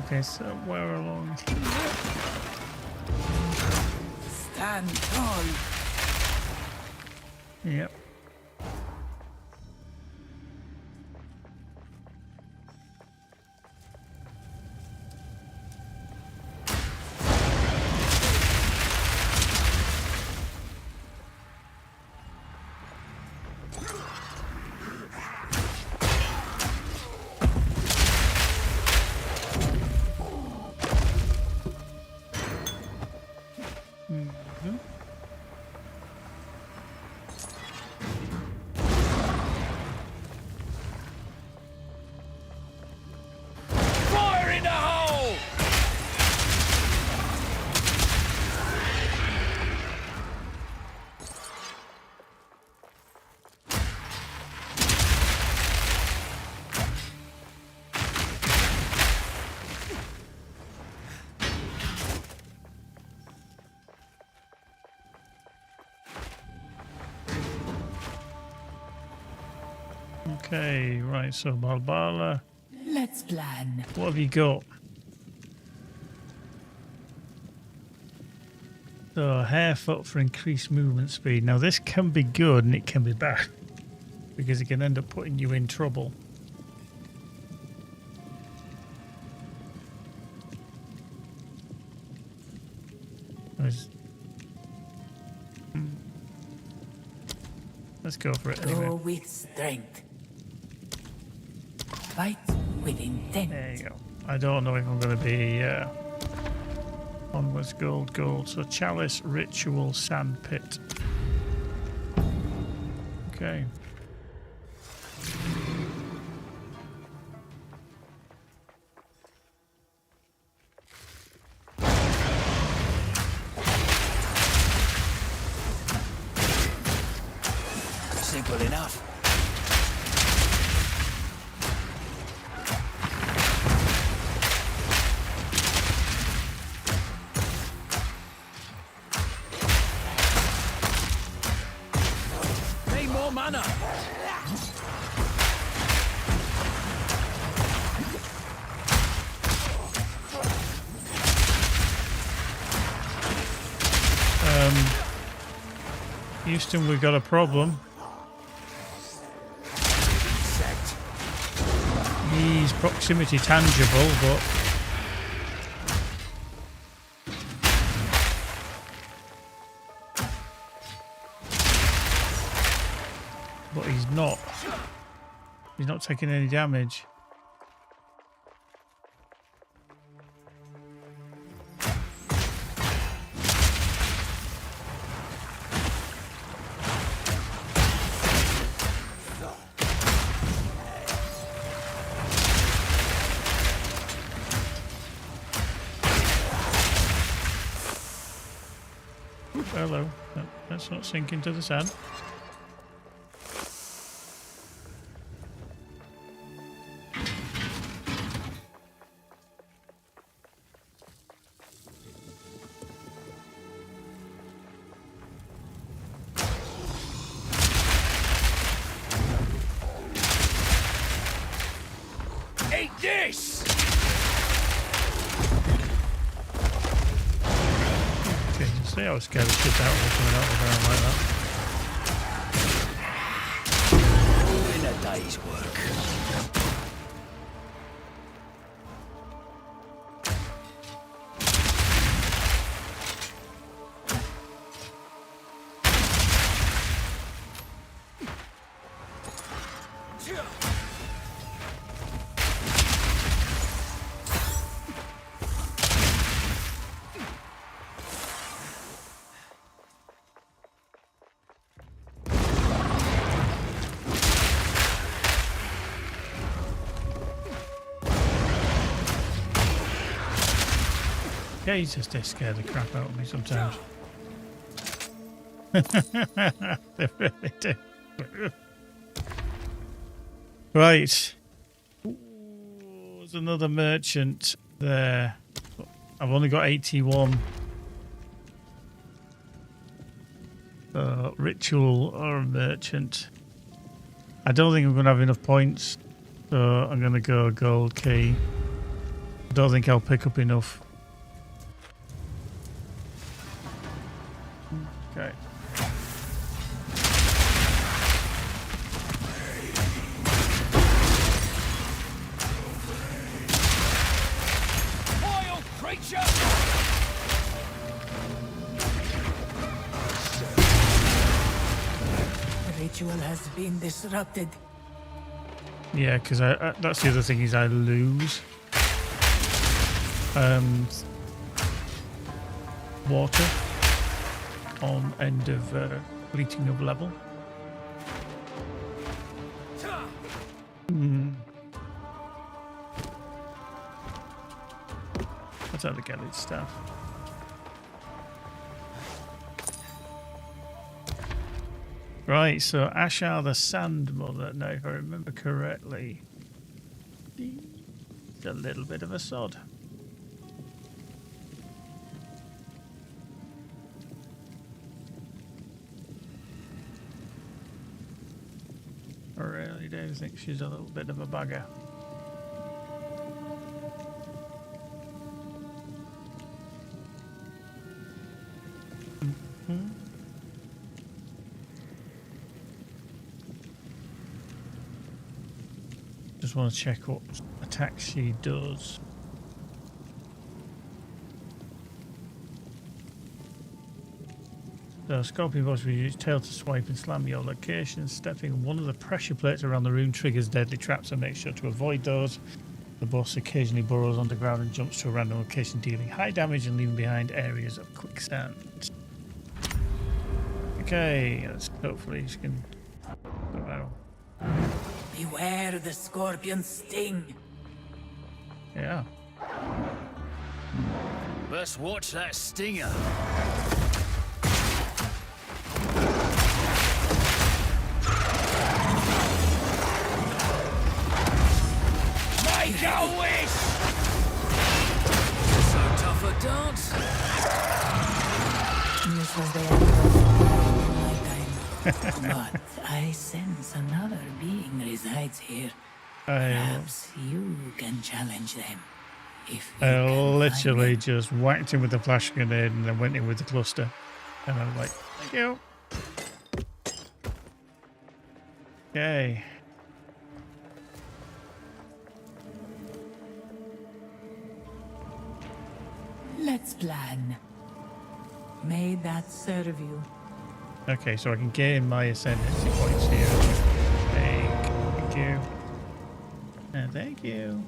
Okay, so we're along here. Stand tall. Yep. Fire in the hole! Okay, right, so Balbala. Let's plan. What have you got? So, hair foot for increased movement speed. Now, this can be good and it can be bad because it can end up putting you in trouble. Let's go for it Go anyway. with strength. Fight with intent. There you go. I don't know if I'm going to be onwards gold. So chalice, ritual, sandpit. Okay. Simple enough. Need more mana. Houston, we've got a problem. He's proximity tangible, but he's not. He's not taking any damage. hello. No, let's not sink into the sand. Eat this! Okay, you see I was scared of shit out of me coming out of the ground like that. All in a day's work. Yeah, you just scare the crap out of me sometimes. They really do. Right. Ooh, there's another merchant there. I've only got 81. Ritual or a merchant. I don't think I'm going to have enough points. So I'm going to go gold key. I don't think I'll pick up enough. Okay. Wild creature! The ritual has been disrupted. Yeah, because that's the other thing is I lose water on end of bleating of level. Let's have a get its stuff. Right, so Ashar the Sand Mother. Now, if I remember correctly, she's a little bit of a sod. I really do think she's a little bit of a bugger. Just want to check what attack she does. So Scorpion Boss will use tail to swipe and slam your location. Stepping on one of the pressure plates around the room triggers deadly traps, and make sure to avoid those. The boss occasionally burrows underground and jumps to a random location, dealing high damage and leaving behind areas of quicksand. Okay, let's hopefully she can go out. Beware the scorpion sting. Yeah. Let's watch that stinger. Make a wish! So tough a dance. This was the end of my time. But I sense another being resides here. Perhaps you can challenge them. If you I can literally find them. just whacked him with the flash grenade and then went in with the cluster. And I'm like, thank you. Okay. Let's plan. May that serve you. Okay, so I can gain my ascendancy points here. Thank you. And thank you.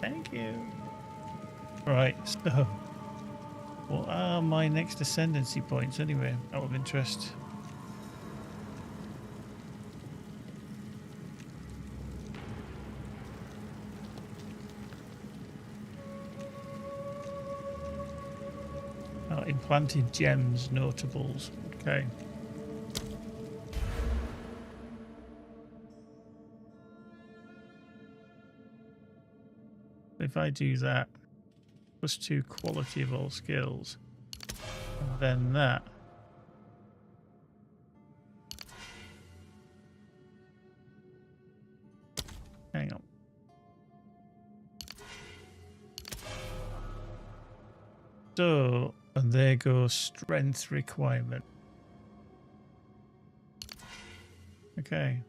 Thank you. Right, so what are my next ascendancy points anyway? Out of interest. Oh, Implanted gems, notables. Okay. If I do that, +2 quality of all skills, and then that. Hang on. So, and there goes strength requirement. Okay.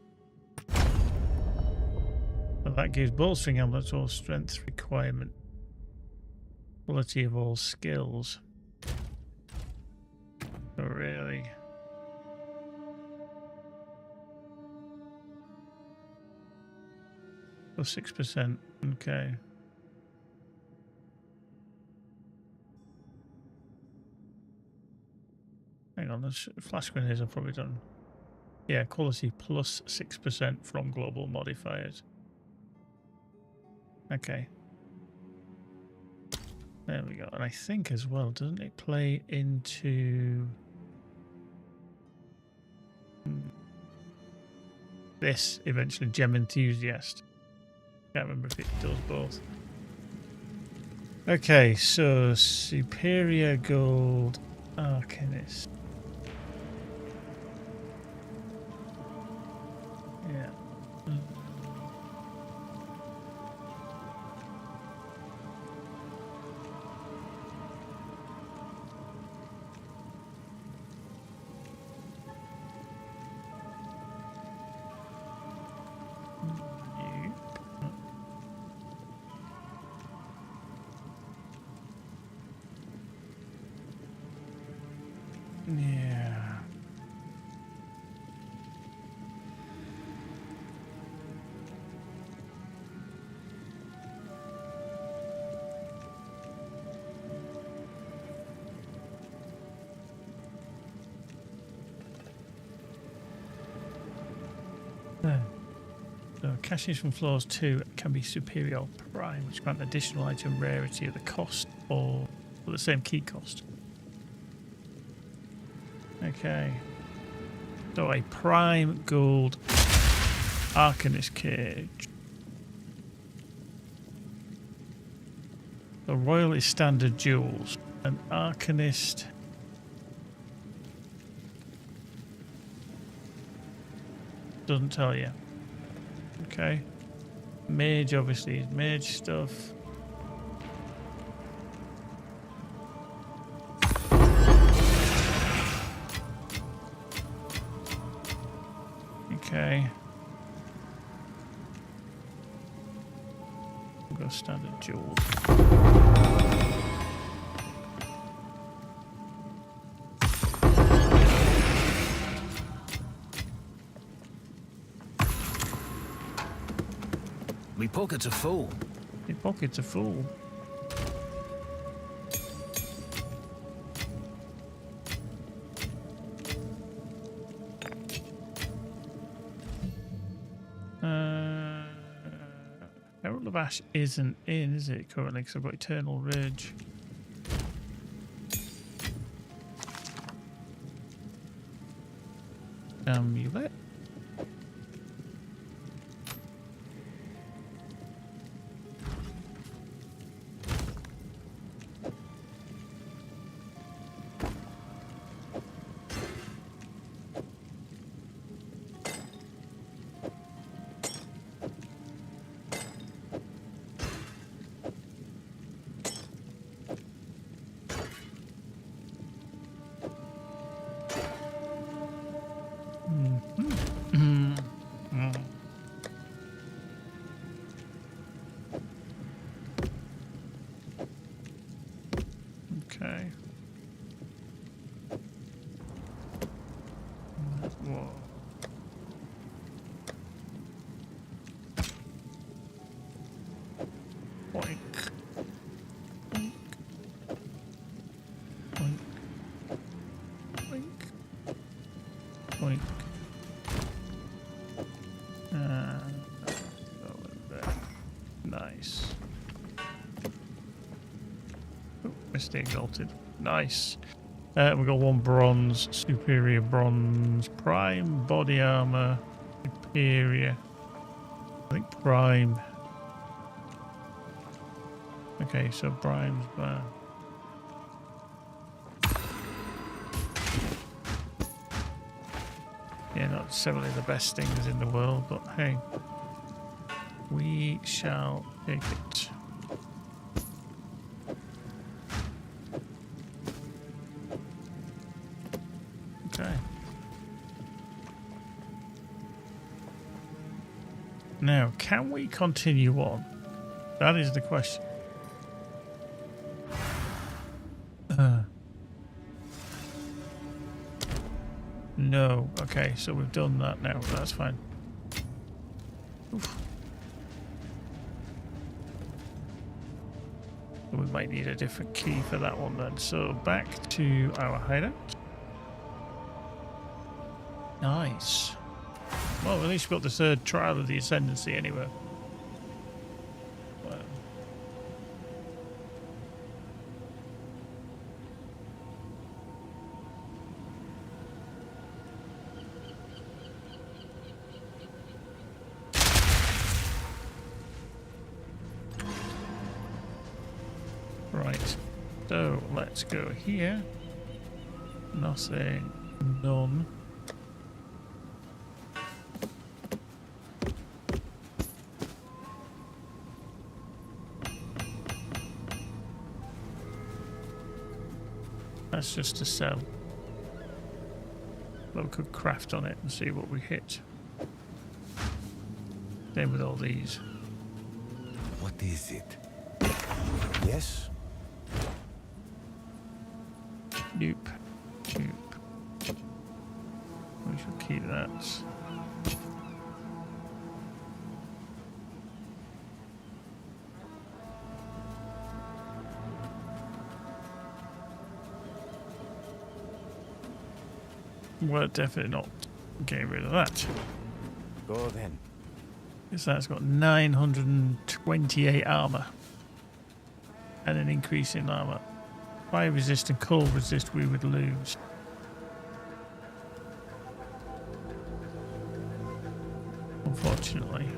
Well, that gives bowstring helmets all strength requirement. Quality of all skills. Oh, really? +6%. Okay. Hang on, the flash grenades I've probably done. Yeah, quality +6% from global modifiers. Okay. There we go. And I think as well, doesn't it play into this eventually? Gem Enthusiast. Can't remember if it does both. Okay, so Superior Gold Arcanist. Yeah. Yeah. So caches from floors 2 can be superior or prime, which grant additional item rarity at the cost or the same key cost. Okay. So a prime gold Arcanist cage. The Royal is standard jewels. An Arcanist. Doesn't tell you. Okay. Mage obviously is mage stuff. Okay. We'll go standard jewels. Me pockets are full. Your pockets are full. Herald of Ash isn't in, is it, currently? Because I've got Eternal Rage. Amulet. Okay. Whoa. Boink. Boink. Boink. Boink. Boink. Nice. Oh, missed the exalted. Nice. We've got 1 bronze, superior bronze, prime body armor, superior. I think prime. Okay, so prime's bad. Yeah, not necessarily the best things in the world, but hey, we shall take it. Okay. Now, can we continue on? That is the question. No. Okay, so we've done that now. That's fine. Oof. We might need a different key for that one then. So back to our hideout. Nice. Well, at least we've got the 3rd trial of the Ascendancy anyway. Well. Right. So let's go here. Nothing. None. That's just to sell. But we could craft on it and see what we hit. Same with all these. What is it? Yes? Nope. Nope. We should keep that. We're definitely not getting rid of that. Go then. Because that's got 928 armor. And an increase in armor. Fire resist and cold resist we would lose. Unfortunately.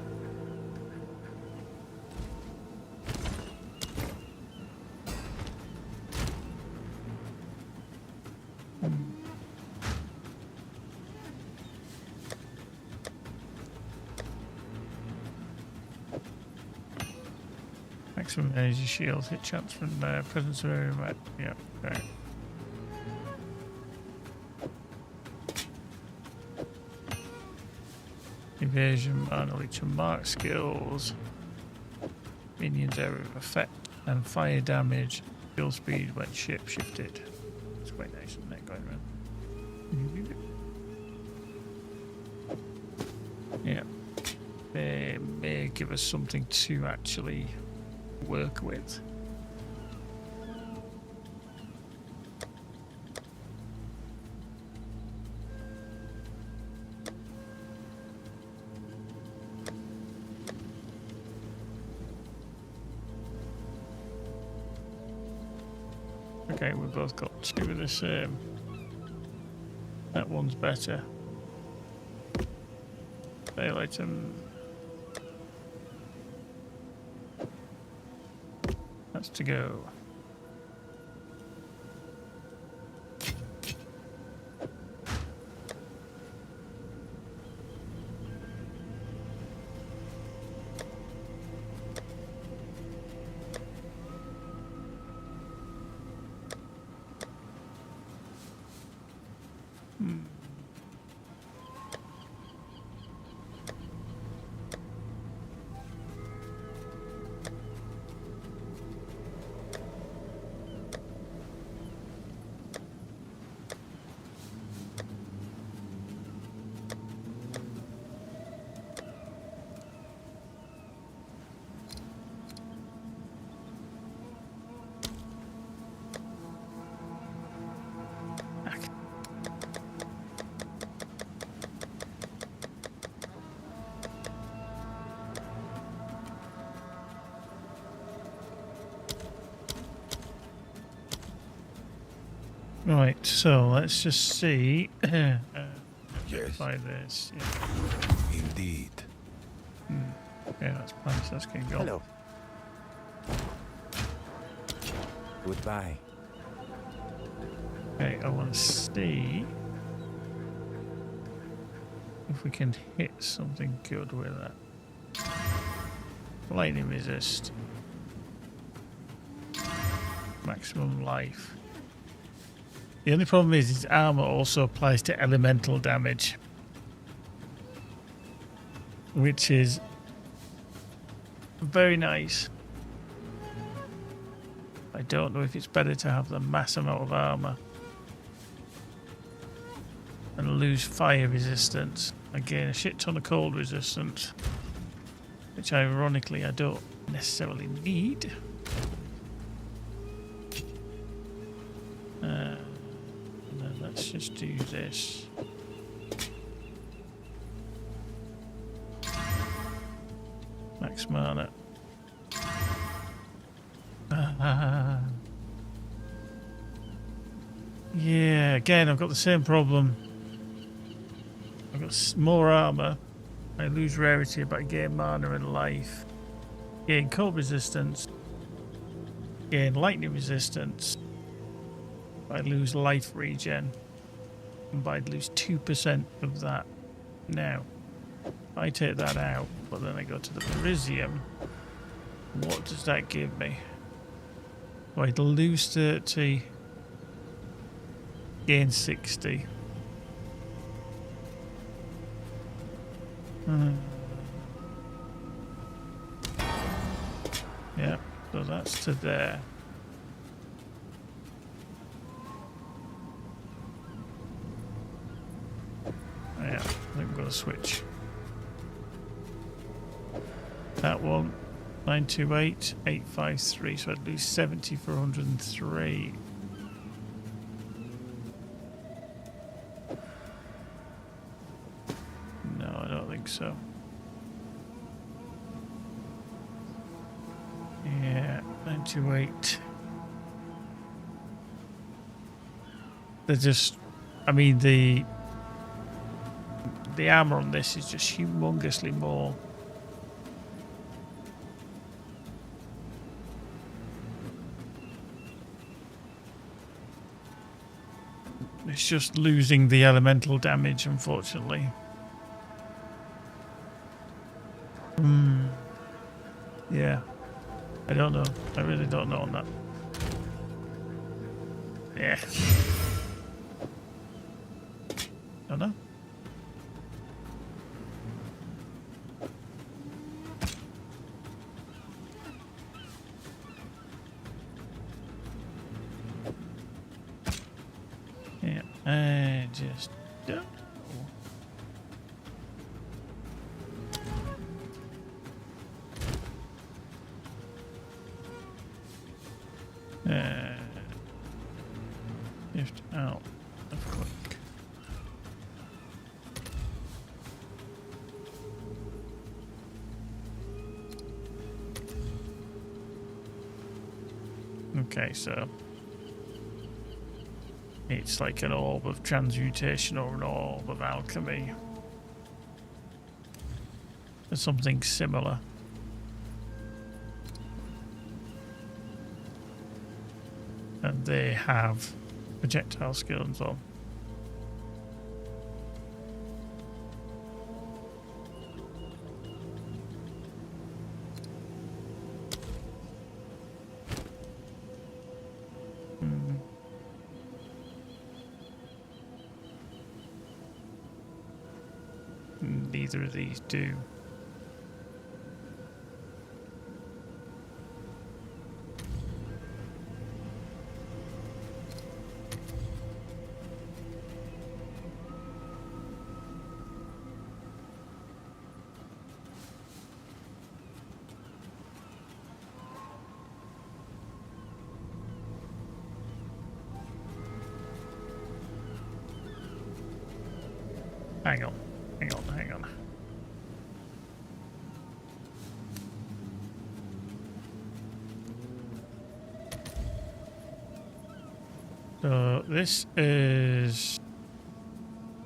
Maximum energy shield, hit chance from presence of area. Right. Yeah, okay. Evasion, manually to mark skills. Minions area of effect and fire damage. Skill speed when ship shifted. It's quite nice, isn't it? Going around. Yeah. They may give us something to actually work with. Okay, we've both got 2 of the same. That one's better. Fail item. That's to go. Right, so let's just see. Yes, By this. Yeah, indeed. yeah that's nice. That's getting gone. Hello. Goodbye. Okay, I want to see if we can hit something good with that. Lightning resist. Maximum life. The only problem is his armor also applies to elemental damage, which is very nice. I don't know if it's better to have the mass amount of armor and lose fire resistance. Again, a shit ton of cold resistance, which ironically I don't necessarily need. And then let's just do this. Max mana. Yeah, again, I've got the same problem. I've got more armor. I lose rarity, but I gain mana and life. Gain cold resistance. Gain lightning resistance. I lose life regen. And I'd lose 2% of that. Now, I take that out, but then I go to the Parisium. What does that give me? Oh, I'd lose 30. Gain 60. Yeah, so that's to there. Yeah, I think we're going to switch. That one, 928, 853, so I'd lose 70 for 103. No, I don't think so. Yeah, 928. They're just, I mean, the armor on this is just humongously more. It's just losing the elemental damage, unfortunately. Yeah. I don't know. I really don't know on that. Yeah. Don't know. Yeah, I just don't know. Lift out of quick. Okay, so it's like an orb of transmutation or an orb of alchemy. Or something similar. And they have projectile skills on. Neither of these do. Hang on. So this is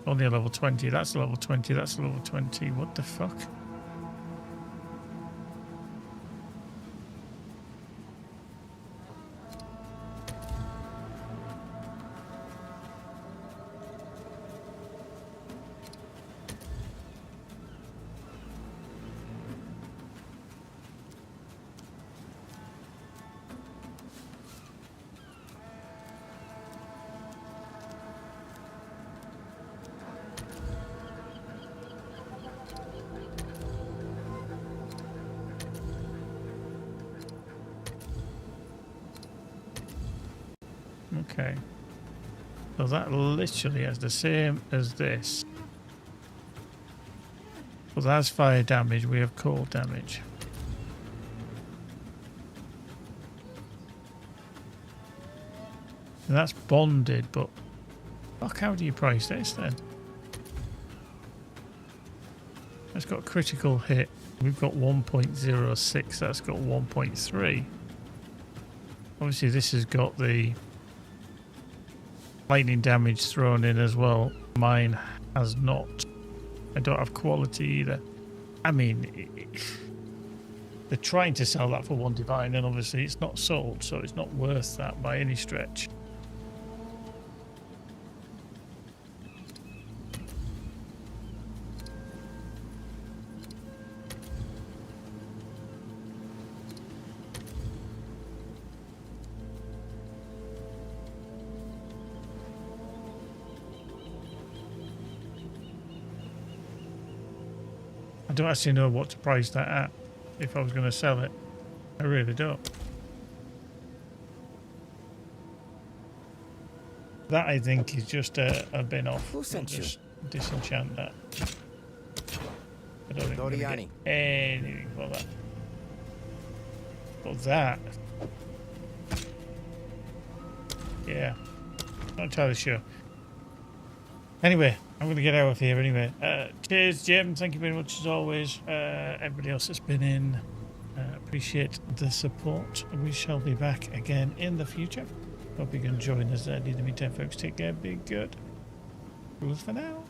only a level 20. That's a level 20. That's a level 20. What the fuck? Okay. So that literally has the same as this. Well, that's fire damage. We have cold damage. And that's bonded, but fuck, how do you price this then? That's got critical hit. We've got 1.06. That's got 1.3. Obviously, this has got the lightning damage thrown in as well. Mine has not. I don't have quality either. I mean, they're trying to sell that for 1 divine, and obviously it's not sold, so it's not worth that by any stretch. I don't actually know what to price that at if I was going to sell it. I really don't. That, I think, is just a bin off. Who sent you? Just disenchant that. I don't think I'm going to get anything for that. For that. Yeah. Not entirely sure. Anyway, I'm going to get out of here anyway. Cheers, Jim. Thank you very much as always. Everybody else that's been in, appreciate the support. We shall be back again in the future. Hope you can join us there. In the meantime, folks, take care. Be good. Rules for now.